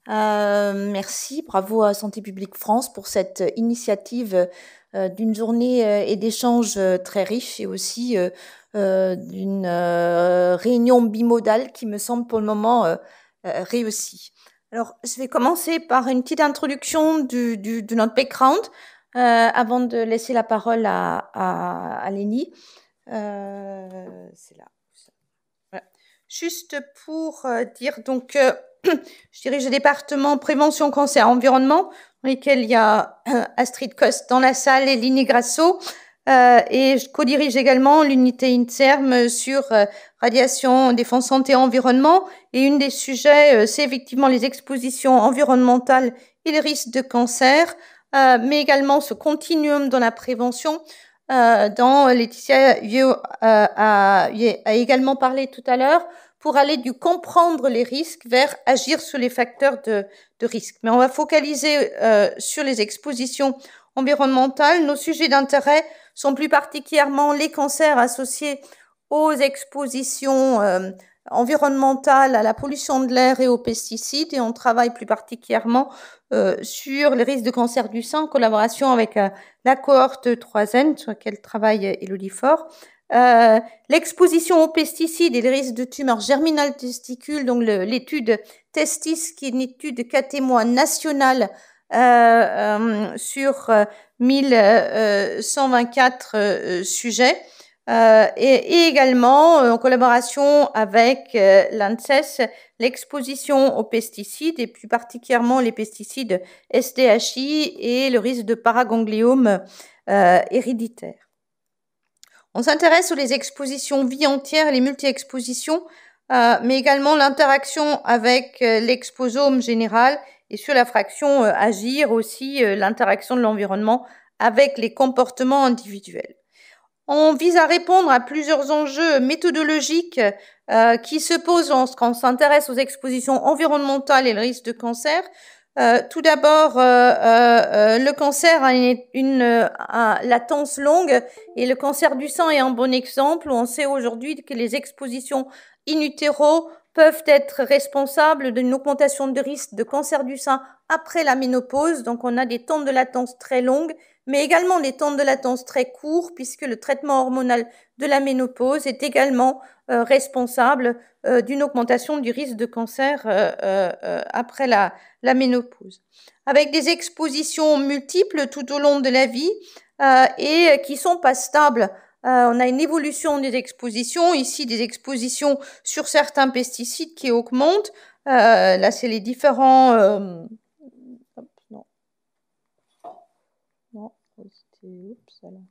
Merci, bravo à Santé publique France pour cette initiative d'une journée et d'échanges très riche et aussi d'une réunion bimodale qui me semble pour le moment réussie. Alors, je vais commencer par une petite introduction de notre background avant de laisser la parole à Lénie. C'est là. Voilà. Juste pour dire, donc, je dirige le département prévention, cancer, environnement, dans lequel il y a Astrid Coste dans la salle et Lénie Grasso, et je co-dirige également l'unité INSERM sur radiation, défense, santé, environnement, et une des sujets, c'est effectivement les expositions environnementales et les risques de cancer, mais également ce continuum dans la prévention, dont Laetitia a également parlé tout à l'heure, pour aller du comprendre les risques vers agir sur les facteurs de risque. Mais on va focaliser sur les expositions environnementales. Nos sujets d'intérêt sont plus particulièrement les cancers associés aux expositions environnementales, à la pollution de l'air et aux pesticides. Et on travaille plus particulièrement sur les risques de cancer du sein en collaboration avec la cohorte 3N sur laquelle travaille Élodie Faure. L'exposition aux pesticides et les risques de tumeurs germinales testicules, donc l'étude TESTIS, qui est une étude catémoine nationale sur 1124 sujets, et également en collaboration avec l'ANSES, l'exposition aux pesticides et plus particulièrement les pesticides SDHI et le risque de paragangliome héréditaires. On s'intéresse aux expositions vie entière et les multi-expositions, mais également l'interaction avec l'exposome général et sur la fraction agir aussi l'interaction de l'environnement avec les comportements individuels. On vise à répondre à plusieurs enjeux méthodologiques qui se posent lorsqu'on s'intéresse aux expositions environnementales et le risque de cancer. Tout d'abord, le cancer a une latence longue et le cancer du sein est un bon exemple où on sait aujourd'hui que les expositions in utero peuvent être responsables d'une augmentation de risque de cancer du sein après la ménopause. Donc, on a des temps de latence très longues, mais également des temps de latence très courts, puisque le traitement hormonal de la ménopause est également responsable d'une augmentation du risque de cancer après la ménopause. Avec des expositions multiples tout au long de la vie et qui sont pas stables. On a une évolution des expositions, ici des expositions sur certains pesticides qui augmentent. Là, c'est les différents... Oups, alors.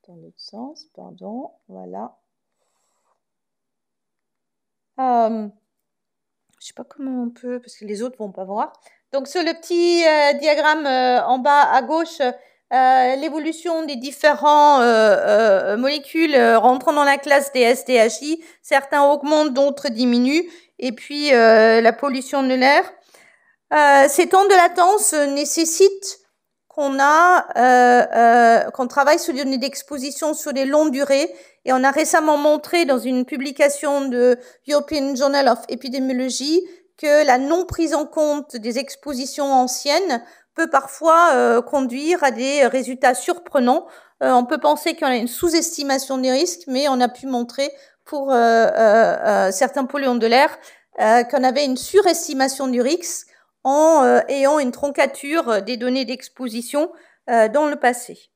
Dans l'autre sens, pardon, voilà. Je ne sais pas comment on peut, parce que les autres vont pas voir. Donc, sur le petit diagramme en bas à gauche, l'évolution des différents molécules rentrant dans la classe des SDHI. Certains augmentent, d'autres diminuent. Et puis, la pollution de l'air. Ces temps de latence nécessitent qu'on travaille sur une exposition sur des longues durées. Et on a récemment montré dans une publication de European Journal of Epidemiology que la non prise en compte des expositions anciennes peut parfois conduire à des résultats surprenants. On peut penser qu'il y a une sous-estimation des risques, mais on a pu montrer pour certains polluants de l'air qu'on avait une surestimation du risque en ayant une troncature des données d'exposition dans le passé.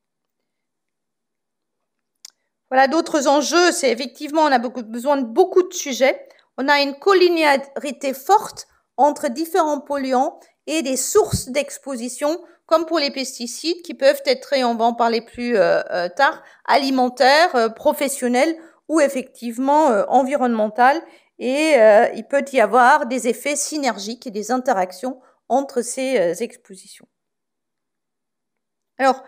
Voilà, d'autres enjeux, c'est effectivement, on a besoin de beaucoup de sujets. On a une collinéarité forte entre différents polluants et des sources d'exposition, comme pour les pesticides, qui peuvent être, et on va en parler plus tard, alimentaires, professionnels ou effectivement environnementales. Et il peut y avoir des effets synergiques et des interactions entre ces expositions. Alors,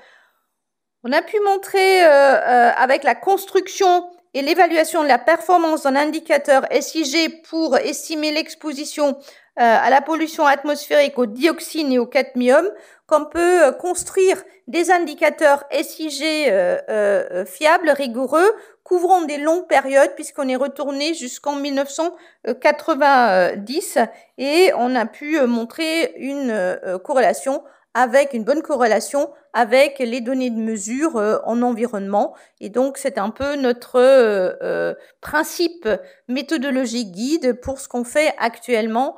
on a pu montrer avec la construction et l'évaluation de la performance d'un indicateur SIG pour estimer l'exposition à la pollution atmosphérique au dioxine et au cadmium, qu'on peut construire des indicateurs SIG fiables, rigoureux, couvrant des longues périodes, puisqu'on est retourné jusqu'en 1990, et on a pu montrer une corrélation avec une bonne corrélation avec les données de mesure en environnement. Et donc, c'est un peu notre principe méthodologique guide pour ce qu'on fait actuellement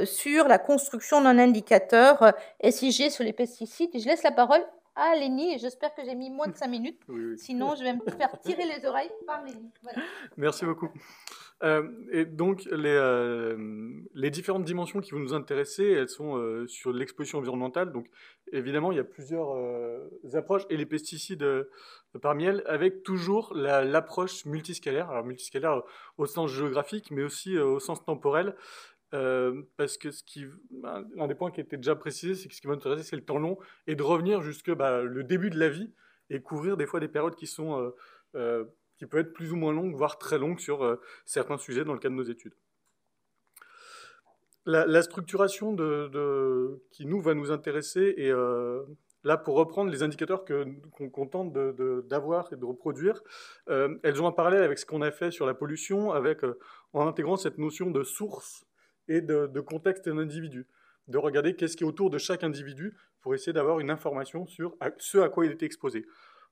sur la construction d'un indicateur SIG sur les pesticides. Et je laisse la parole à Lénie, et j'espère que j'ai mis moins de 5 minutes. Oui. Sinon, je vais me faire tirer les oreilles par Lénie. Voilà. Merci beaucoup. Et donc, les différentes dimensions qui vont nous intéresser, elles sont sur l'exposition environnementale. Donc, évidemment, il y a plusieurs approches, et les pesticides parmi elles, avec toujours l'approche multiscalaire. Alors, multiscalaire au sens géographique, mais aussi au sens temporel. Parce que un des points qui était déjà précisé, c'est que ce qui va nous intéresser, c'est le temps long, et de revenir jusque le début de la vie, et couvrir des fois des périodes qui sont... qui peut être plus ou moins longue, voire très longue sur certains sujets dans le cadre de nos études. La structuration qui va nous intéresser, et là, pour reprendre les indicateurs qu'on tente d'avoir et de reproduire, elles ont un parallèle avec ce qu'on a fait sur la pollution, en intégrant cette notion de source et de contexte d'un individu, de regarder qu'est-ce qui est autour de chaque individu pour essayer d'avoir une information sur ce à quoi il était exposé.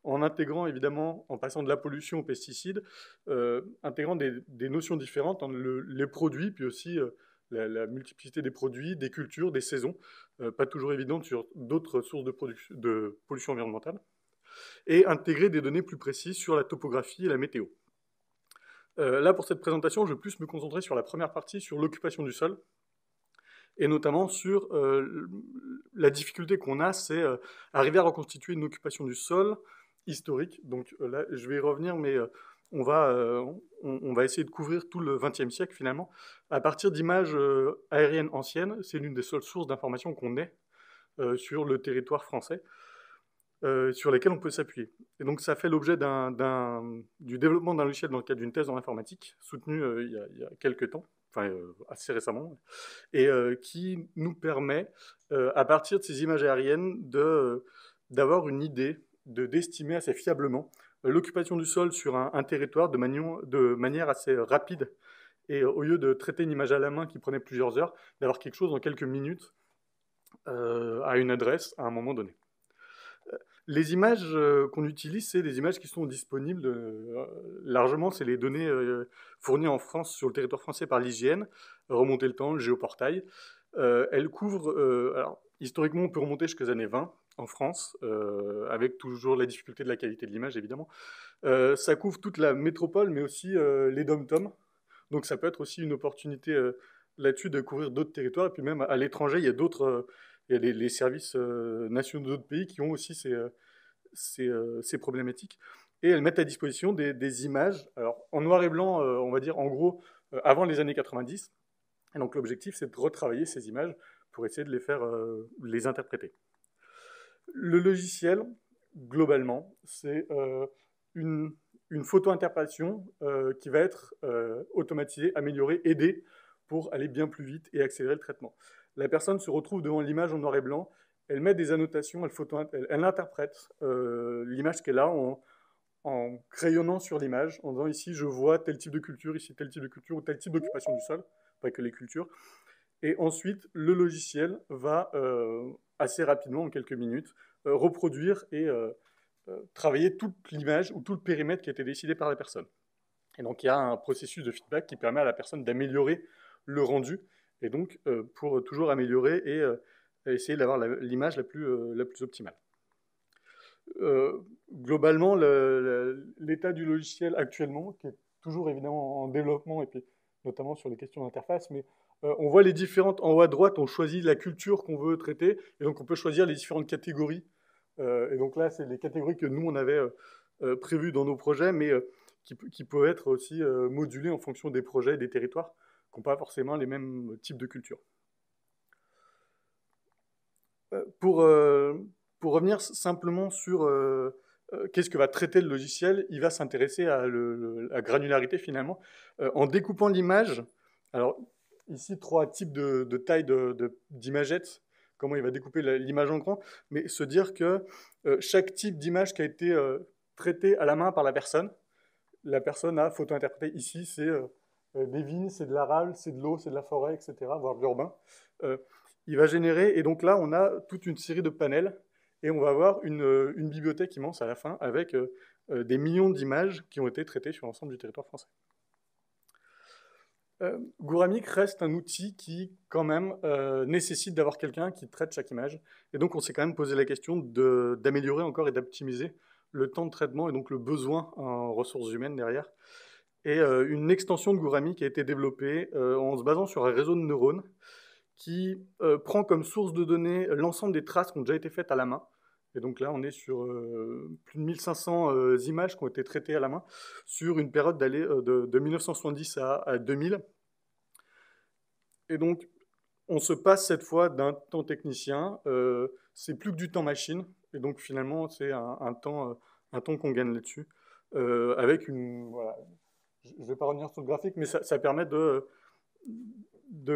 En intégrant évidemment, en passant de la pollution aux pesticides, intégrant des notions différentes, les produits, puis aussi la multiplicité des produits, des cultures, des saisons, pas toujours évidentes sur d'autres sources de pollution environnementale, et intégrer des données plus précises sur la topographie et la météo. Là, pour cette présentation, je vais plus me concentrer sur la première partie, sur l'occupation du sol, et notamment sur la difficulté qu'on a, c'est arriver à reconstituer une occupation du sol historique. Donc là, je vais y revenir, mais on va essayer de couvrir tout le XXe siècle finalement. À partir d'images aériennes anciennes, c'est l'une des seules sources d'informations qu'on ait sur le territoire français, sur lesquelles on peut s'appuyer. Et donc ça fait l'objet du développement d'un logiciel dans le cadre d'une thèse en informatique, soutenue il y a quelques temps, enfin assez récemment, et qui nous permet, à partir de ces images aériennes, d'avoir une idée, d'estimer assez fiablement l'occupation du sol sur un territoire de manière assez rapide. Et au lieu de traiter une image à la main qui prenait plusieurs heures, d'avoir quelque chose en quelques minutes à une adresse à un moment donné. Les images qu'on utilise, c'est des images qui sont disponibles largement. C'est les données fournies en France, sur le territoire français par l'IGN, remonter le temps, le géoportail. Elles couvrent, alors, historiquement, on peut remonter jusqu'aux années 20 en France, avec toujours la difficulté de la qualité de l'image, évidemment. Ça couvre toute la métropole, mais aussi les dom-toms. Donc ça peut être aussi une opportunité là-dessus de couvrir d'autres territoires. Et puis même à l'étranger, il y a d'autres... Il y a les services nationaux d'autres pays qui ont aussi ces problématiques. Et elles mettent à disposition des images, alors en noir et blanc, on va dire en gros, avant les années 90. Et donc l'objectif, c'est de retravailler ces images pour essayer de les interpréter. Le logiciel, globalement, c'est une photo-interprétation qui va être automatisée, améliorée, aidée pour aller bien plus vite et accélérer le traitement. La personne se retrouve devant l'image en noir et blanc, elle met des annotations, elle interprète l'image qu'elle a en crayonnant sur l'image, en disant ici je vois tel type de culture, ici tel type de culture, ou tel type d'occupation du sol, pas que les cultures. Et ensuite, le logiciel va assez rapidement, en quelques minutes, reproduire et travailler toute l'image ou tout le périmètre qui a été décidé par la personne. Et donc il y a un processus de feedback qui permet à la personne d'améliorer le rendu, et donc pour toujours améliorer et essayer d'avoir l'image la plus optimale. Globalement, l'état du logiciel actuellement, qui est toujours évidemment en développement, et puis notamment sur les questions d'interface, mais on voit les différentes, en haut à droite, on choisit la culture qu'on veut traiter, et donc on peut choisir les différentes catégories. Et donc là, c'est les catégories que nous, on avait prévues dans nos projets, mais qui peuvent être aussi modulées en fonction des projets et des territoires, qui n'ont pas forcément les mêmes types de culture. Pour revenir simplement sur qu'est-ce que va traiter le logiciel, il va s'intéresser à la granularité finalement, en découpant l'image. Alors ici, 3 types de taille d'imagettes, comment il va découper l'image en grand, mais se dire que chaque type d'image qui a été traité à la main par la personne a photo-interprété. Ici, c'est des vignes, c'est de l'aral, c'est de l'eau, c'est de la forêt, etc., voire de l'urbain. Il va générer, et donc là, on a toute une série de panels, et on va avoir une bibliothèque immense à la fin, avec des millions d'images qui ont été traitées sur l'ensemble du territoire français. Gouramic reste un outil qui, quand même, nécessite d'avoir quelqu'un qui traite chaque image, et donc on s'est quand même posé la question d'améliorer encore et d'optimiser le temps de traitement, et donc le besoin en ressources humaines derrière. Et une extension de Gouramic a été développée en se basant sur un réseau de neurones qui prend comme source de données l'ensemble des traces qui ont déjà été faites à la main. Et donc là, on est sur plus de 1500 images qui ont été traitées à la main sur une période de 1970 à 2000. Et donc, on se passe cette fois d'un temps technicien, c'est plus que du temps machine, et donc finalement, c'est un temps qu'on gagne là-dessus, avec une... Voilà, je ne vais pas revenir sur le graphique, mais ça permet de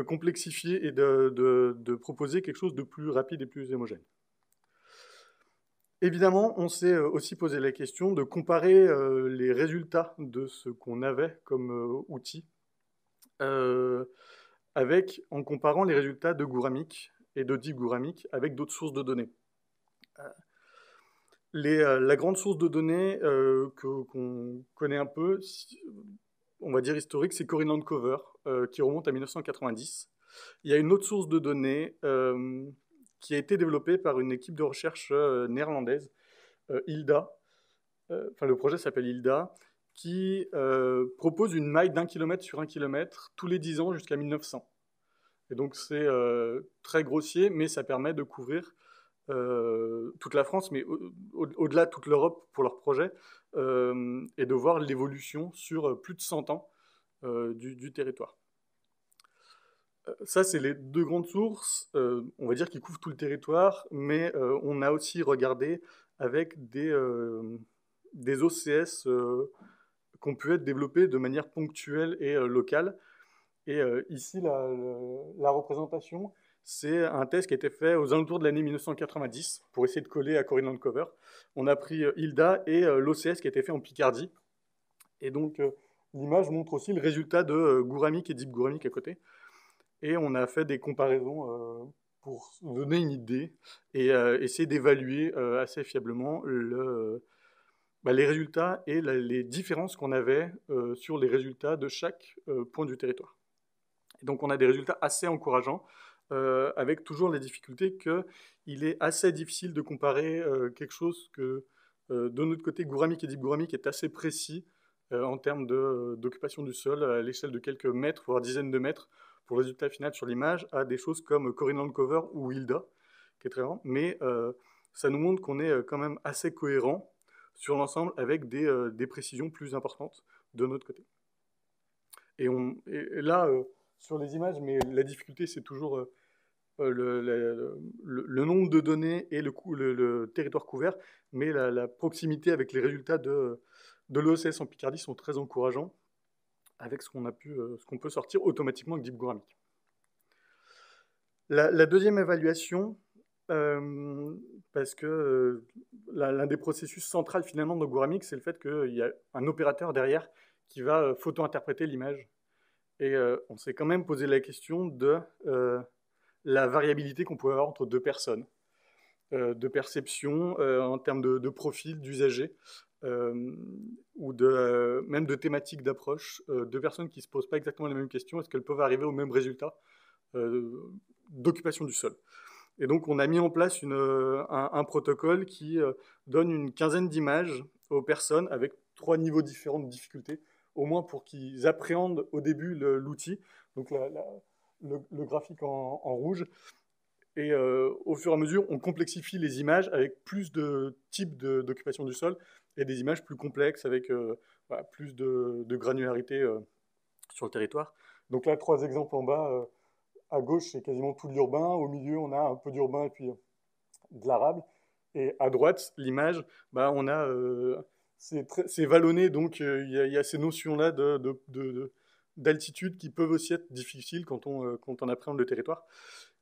complexifier et de proposer quelque chose de plus rapide et plus homogène. Évidemment, on s'est aussi posé la question de comparer les résultats de ce qu'on avait comme outil en comparant les résultats de Gouramic et de Deep Gouramic avec d'autres sources de données. La grande source de données qu'on connaît un peu, on va dire historique, c'est Corinne Landcover, qui remonte à 1990. Il y a une autre source de données qui a été développée par une équipe de recherche néerlandaise, Hilda. Le projet s'appelle Hilda, qui propose une maille d'1 km sur 1 km tous les 10 ans jusqu'à 1900. Et donc c'est très grossier, mais ça permet de couvrir toute la France, mais au-delà toute l'Europe pour leur projet, et de voir l'évolution sur plus de 100 ans du territoire. Ça, c'est les deux grandes sources, on va dire, qui couvrent tout le territoire, mais on a aussi regardé avec des OCS qui ont pu être développés de manière ponctuelle et locale. Et ici, la représentation, c'est un test qui a été fait aux alentours de l'année 1990 pour essayer de coller à Corinne Landcover. On a pris Hilda et l'OCS qui a été fait en Picardie. Et donc, l'image montre aussi le résultat de Gouramic et Deep Gouramic à côté. Et on a fait des comparaisons pour donner une idée et essayer d'évaluer assez fiablement les résultats et les différences qu'on avait sur les résultats de chaque point du territoire. Et donc on a des résultats assez encourageants, avec toujours la difficulté qu'il est assez difficile de comparer quelque chose que, de notre côté, Gouramic et Deep Gouramic est assez précis en termes d'occupation du sol à l'échelle de quelques mètres, voire dizaines de mètres, pour le résultat final sur l'image, à des choses comme Corinne Landcover ou Hilda, qui est très rare, mais ça nous montre qu'on est quand même assez cohérent sur l'ensemble avec des précisions plus importantes de notre côté. Et là, sur les images, mais la difficulté, c'est toujours le nombre de données et le territoire couvert, mais la proximité avec les résultats de l'OCS en Picardie sont très encourageants, avec ce qu'on peut sortir automatiquement avec Deep Gouramic. La deuxième évaluation, parce que l'un des processus centraux finalement de Gouramic, c'est le fait qu'il y a un opérateur derrière qui va photo-interpréter l'image. Et on s'est quand même posé la question de la variabilité qu'on pouvait avoir entre deux personnes, de perception en termes de profil, d'usager, ou même de thématiques d'approche, de personnes qui ne se posent pas exactement les mêmes questions, est-ce qu'elles peuvent arriver au même résultat d'occupation du sol. Et donc on a mis en place un protocole qui donne une quinzaine d'images aux personnes avec 3 niveaux différents de difficulté, au moins pour qu'ils appréhendent au début l'outil, donc le graphique en rouge. Et au fur et à mesure, on complexifie les images avec plus de types d'occupation du sol et des images plus complexes avec plus de granularité sur le territoire. Donc là, 3 exemples en bas. À gauche, c'est quasiment tout de l'urbain. Au milieu, on a un peu d'urbain et puis de l'arable. Et à droite, l'image, on a c'est vallonné, donc il y a ces notions-là d'altitude qui peuvent aussi être difficiles quand on appréhende le territoire.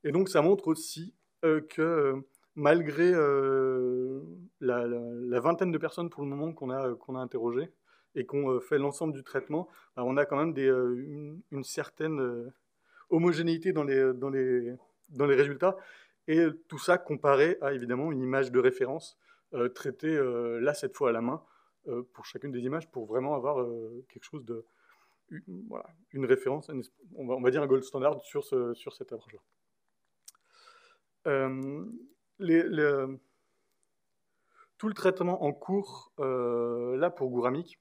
Et donc ça montre aussi que malgré la vingtaine de personnes pour le moment qu'on a interrogées et qu'on fait l'ensemble du traitement, on a quand même une certaine homogénéité dans les résultats. Et tout ça comparé à évidemment une image de référence traitée là cette fois à la main pour chacune des images pour vraiment avoir quelque chose de une référence, on va dire un gold standard sur cette approche-là. Tout le traitement en cours là pour Gouramic,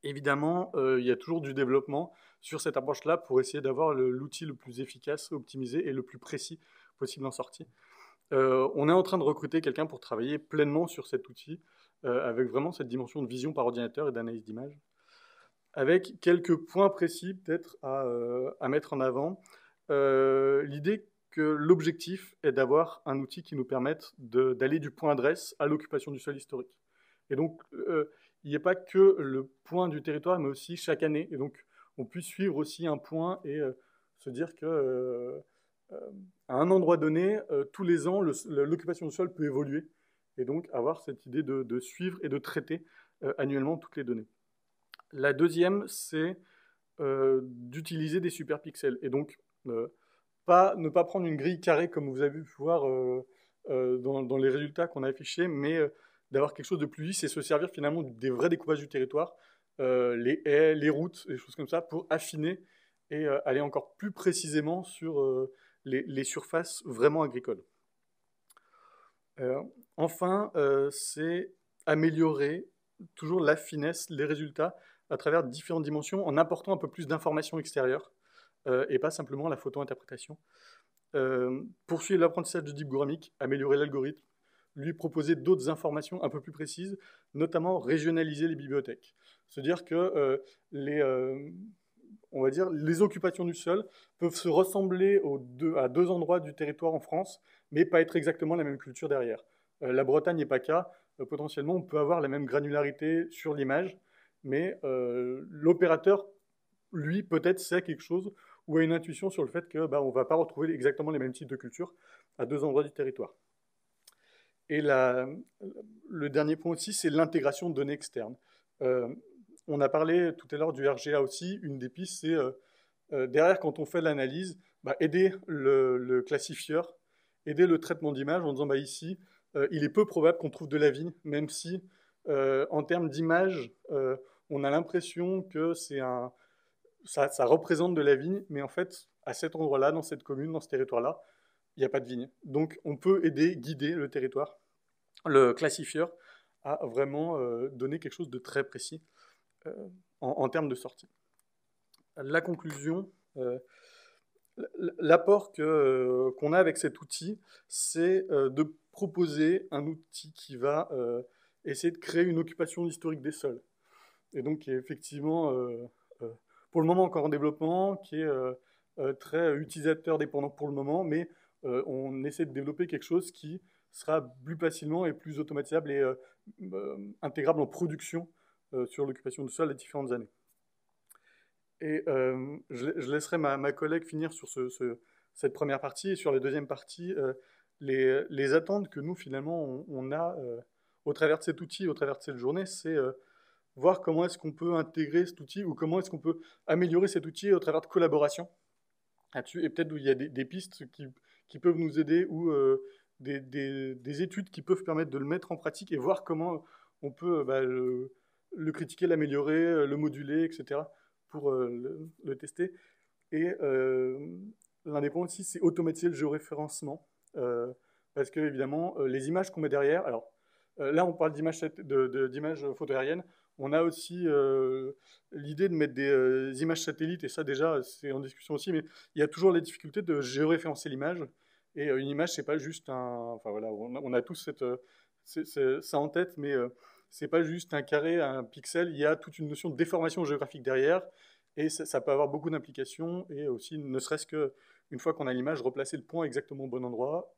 évidemment, il y a toujours du développement sur cette approche-là pour essayer d'avoir l'outil le plus efficace, optimisé et le plus précis possible en sortie. On est en train de recruter quelqu'un pour travailler pleinement sur cet outil, avec vraiment cette dimension de vision par ordinateur et d'analyse d'image, avec quelques points précis peut-être à mettre en avant. L'idée que l'objectif est d'avoir un outil qui nous permette d'aller du point adresse à l'occupation du sol historique. Et donc, il n'y a pas que le point du territoire, mais aussi chaque année. Et donc, on puisse suivre aussi un point et se dire que à un endroit donné, tous les ans, l'occupation du sol peut évoluer. Et donc, avoir cette idée de suivre et de traiter annuellement toutes les données. La deuxième, c'est d'utiliser des superpixels. Et donc, ne pas prendre une grille carrée comme vous avez pu voir dans les résultats qu'on a affichés, mais d'avoir quelque chose de plus lisse et se servir finalement des vrais découpages du territoire, les haies, les routes, des choses comme ça, pour affiner et aller encore plus précisément sur les surfaces vraiment agricoles. Enfin, c'est améliorer toujours la finesse, les résultats, à travers différentes dimensions, en apportant un peu plus d'informations extérieures, et pas simplement la photo-interprétation. Poursuivre l'apprentissage de deep gouramique, améliorer l'algorithme, lui proposer d'autres informations un peu plus précises, notamment régionaliser les bibliothèques. C'est-à-dire que on va dire, les occupations du sol peuvent se ressembler à deux endroits du territoire en France, mais pas être exactement la même culture derrière. La Bretagne et PACA, potentiellement, on peut avoir la même granularité sur l'image, mais l'opérateur, lui, peut-être sait quelque chose ou a une intuition sur le fait qu'on ne va pas retrouver exactement les mêmes types de cultures à deux endroits du territoire. Et le dernier point aussi, c'est l'intégration de données externes. On a parlé tout à l'heure du RGA aussi. Une des pistes, c'est derrière, quand on fait l'analyse, aider le classifieur, aider le traitement d'image en disant ici, il est peu probable qu'on trouve de la vigne, même si en termes d'image, on a l'impression que ça représente de la vigne, mais en fait, à cet endroit-là, dans cette commune, dans ce territoire-là, il n'y a pas de vigne. Donc, on peut aider, guider le territoire, le classifieur, à vraiment donner quelque chose de très précis en termes de sortie. La conclusion, l'apport qu'on a avec cet outil, c'est de proposer un outil qui va essayer de créer une occupation historique des sols. Et donc, qui est effectivement, pour le moment encore en développement, qui est très utilisateur dépendant pour le moment, mais on essaie de développer quelque chose qui sera plus facilement et plus automatisable et intégrable en production sur l'occupation du sol à différentes années. Et je laisserai ma collègue finir sur cette première partie, et sur la deuxième partie, les attentes que nous, finalement, on a au travers de cet outil, au travers de cette journée, c'est voir comment est-ce qu'on peut intégrer cet outil, ou comment est-ce qu'on peut améliorer cet outil au travers de collaboration là-dessus, et peut-être où il y a des pistes qui peuvent nous aider, ou des études qui peuvent permettre de le mettre en pratique, et voir comment on peut le critiquer, l'améliorer, le moduler, etc., pour le tester. Et l'un des points aussi, c'est automatiser le géoréférencement, parce que, évidemment, les images qu'on met derrière, alors là, on parle d'images photo aériennes, on a aussi l'idée de mettre des images satellites, et ça déjà, c'est en discussion aussi, mais il y a toujours la difficulté de géoréférencer l'image, et une image, c'est pas juste enfin voilà, on a tous ça en tête, mais c'est pas juste un carré, un pixel, il y a toute une notion de déformation géographique derrière, et ça peut avoir beaucoup d'implications, et aussi, ne serait-ce qu'une fois qu'on a l'image, replacer le point exactement au bon endroit,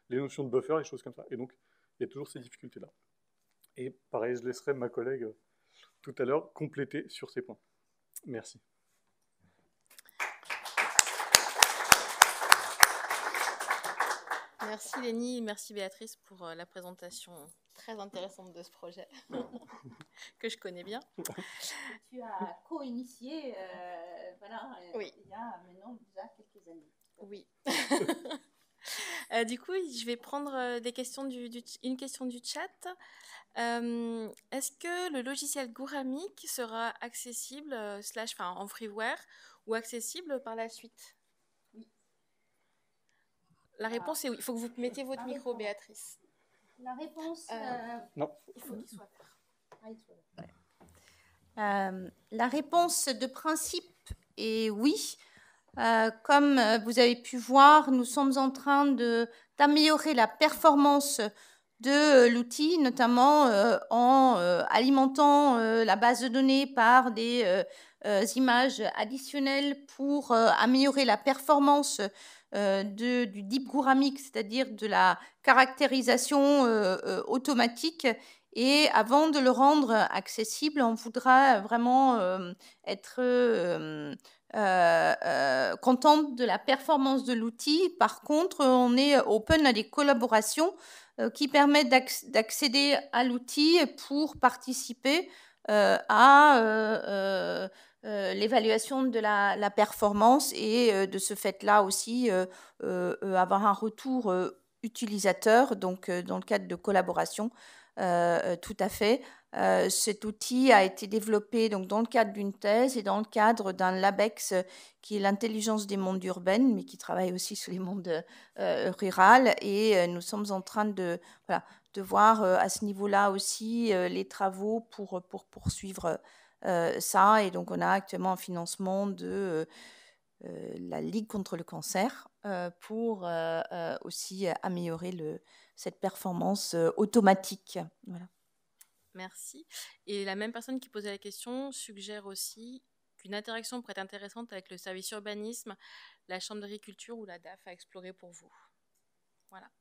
les notions de buffer, les choses comme ça. Et donc, il y a toujours ces difficultés-là. Et pareil, je laisserai ma collègue tout à l'heure compléter sur ces points. Merci. Merci Lénie, merci Béatrice pour la présentation très intéressante de ce projet que je connais bien. Tu as co-initié, oui. Il y a maintenant déjà quelques années. Oui. Du coup, je vais prendre une question du chat. Est-ce que le logiciel Gouramic sera accessible en freeware ou accessible par la suite? Oui. La réponse est oui. Il faut que vous mettiez votre micro, Béatrice. La réponse... Non. Il faut qu'il soit vert. La réponse de principe est oui. Comme vous avez pu voir, nous sommes en train d'améliorer la performance de l'outil, notamment en alimentant la base de données par des images additionnelles pour améliorer la performance du deep gouramic, c'est-à-dire de la caractérisation automatique. Et avant de le rendre accessible, on voudra vraiment être contente de la performance de l'outil. Par contre, on est open à des collaborations qui permettent d'accéder à l'outil pour participer à l'évaluation de la performance et de ce fait-là aussi avoir un retour utilisateur, donc dans le cadre de collaboration. Tout à fait. Cet outil a été développé donc, dans le cadre d'une thèse et dans le cadre d'un LabEx qui est l'intelligence des mondes urbaines, mais qui travaille aussi sur les mondes ruraux. Et nous sommes en train de voir à ce niveau-là aussi les travaux pour poursuivre ça. Et donc, on a actuellement un financement de la Ligue contre le cancer pour aussi améliorer cette performance automatique. Voilà. Merci. Et la même personne qui posait la question suggère aussi qu'une interaction pourrait être intéressante avec le service urbanisme, la chambre d'agriculture ou la DAF à explorer pour vous. Voilà.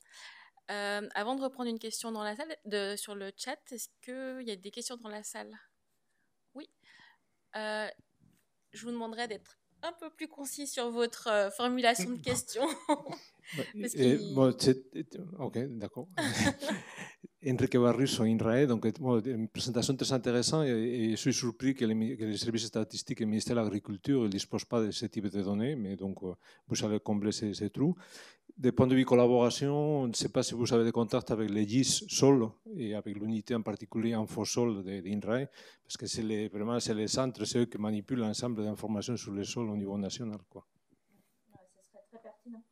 Avant de reprendre une question dans la salle, sur le chat, est-ce qu'il y a des questions dans la salle? Oui. Je vous demanderai d'être un peu plus concis sur votre formulation de questions. Ok, d'accord. Enrique Barrios, INRAE, donc une présentation très intéressante et je suis surpris que les services statistiques et le ministère de l'Agriculture ne disposent pas de ce type de données, mais donc vous allez combler ces trous. Du point de vue collaboration, je ne sais pas si vous avez des contacts avec les GIS Sol et avec l'unité en particulier InfoSol d'INRAE, parce que vraiment c'est les centres, c'est eux qui manipulent l'ensemble d'informations sur les sols au niveau national, quoi. Ça serait très pertinent.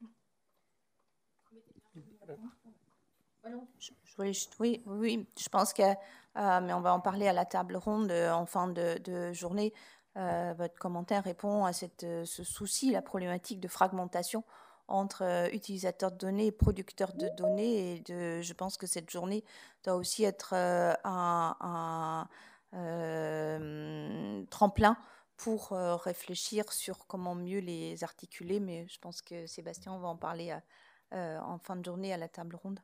Oui, je pense que, mais on va en parler à la table ronde en fin de journée. Votre commentaire répond à ce souci, la problématique de fragmentation entre utilisateurs de données et producteurs de données. Et je pense que cette journée doit aussi être un tremplin pour réfléchir sur comment mieux les articuler. Mais je pense que Sébastien, on va en parler en fin de journée à la table ronde.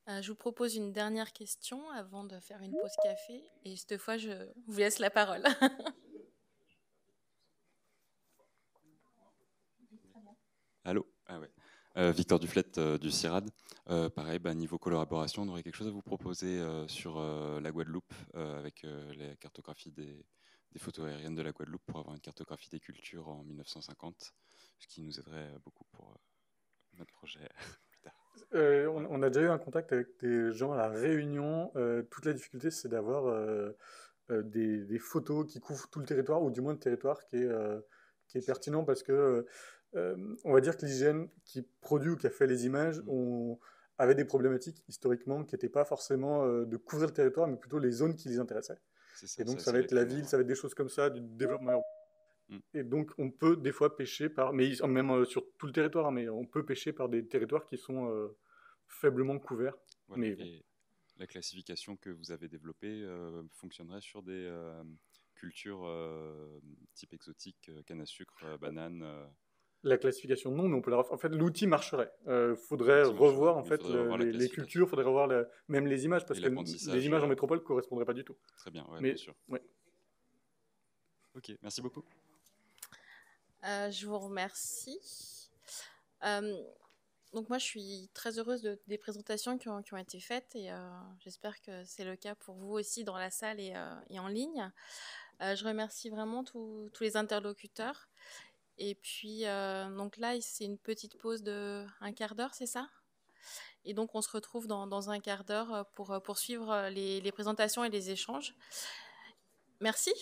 Je vous propose une dernière question avant de faire une pause café. Et cette fois, je vous laisse la parole. Allô? Ah ouais. Victor Duflette du CIRAD. Pareil, niveau collaboration, on aurait quelque chose à vous proposer sur la Guadeloupe avec la cartographie des photos aériennes de la Guadeloupe pour avoir une cartographie des cultures en 1950, ce qui nous aiderait beaucoup pour notre projet plus tard. On a déjà eu un contact avec des gens à La Réunion. Toute la difficulté, c'est d'avoir des photos qui couvrent tout le territoire, ou du moins le territoire qui est pertinent, parce que on va dire que l'IGN qui produit ou qui a fait les images avait des problématiques historiquement qui n'étaient pas forcément de couvrir le territoire, mais plutôt les zones qui les intéressaient. Et donc ça va être la ville, ça va être des choses comme ça, du développement. Et donc on peut des fois pêcher mais même sur tout le territoire, mais on peut pêcher par des territoires qui sont faiblement couverts. Voilà, mais et la classification que vous avez développée fonctionnerait sur des cultures type exotique, canne à sucre, banane. La classification, non, mais on peut en fait, l'outil marcherait. Faudrait revoir en fait les cultures, faudrait revoir même les images, parce que les images en métropole ne correspondraient pas du tout. Très bien, ouais, mais, bien sûr. Ouais. Ok, merci beaucoup. Je vous remercie. Donc moi, je suis très heureuse des présentations qui ont été faites et j'espère que c'est le cas pour vous aussi dans la salle et en ligne. Je remercie vraiment tous les interlocuteurs. Et puis, donc là, c'est une petite pause de un quart d'heure, c'est ça? Et donc, on se retrouve dans un quart d'heure pour poursuivre les présentations et les échanges. Merci.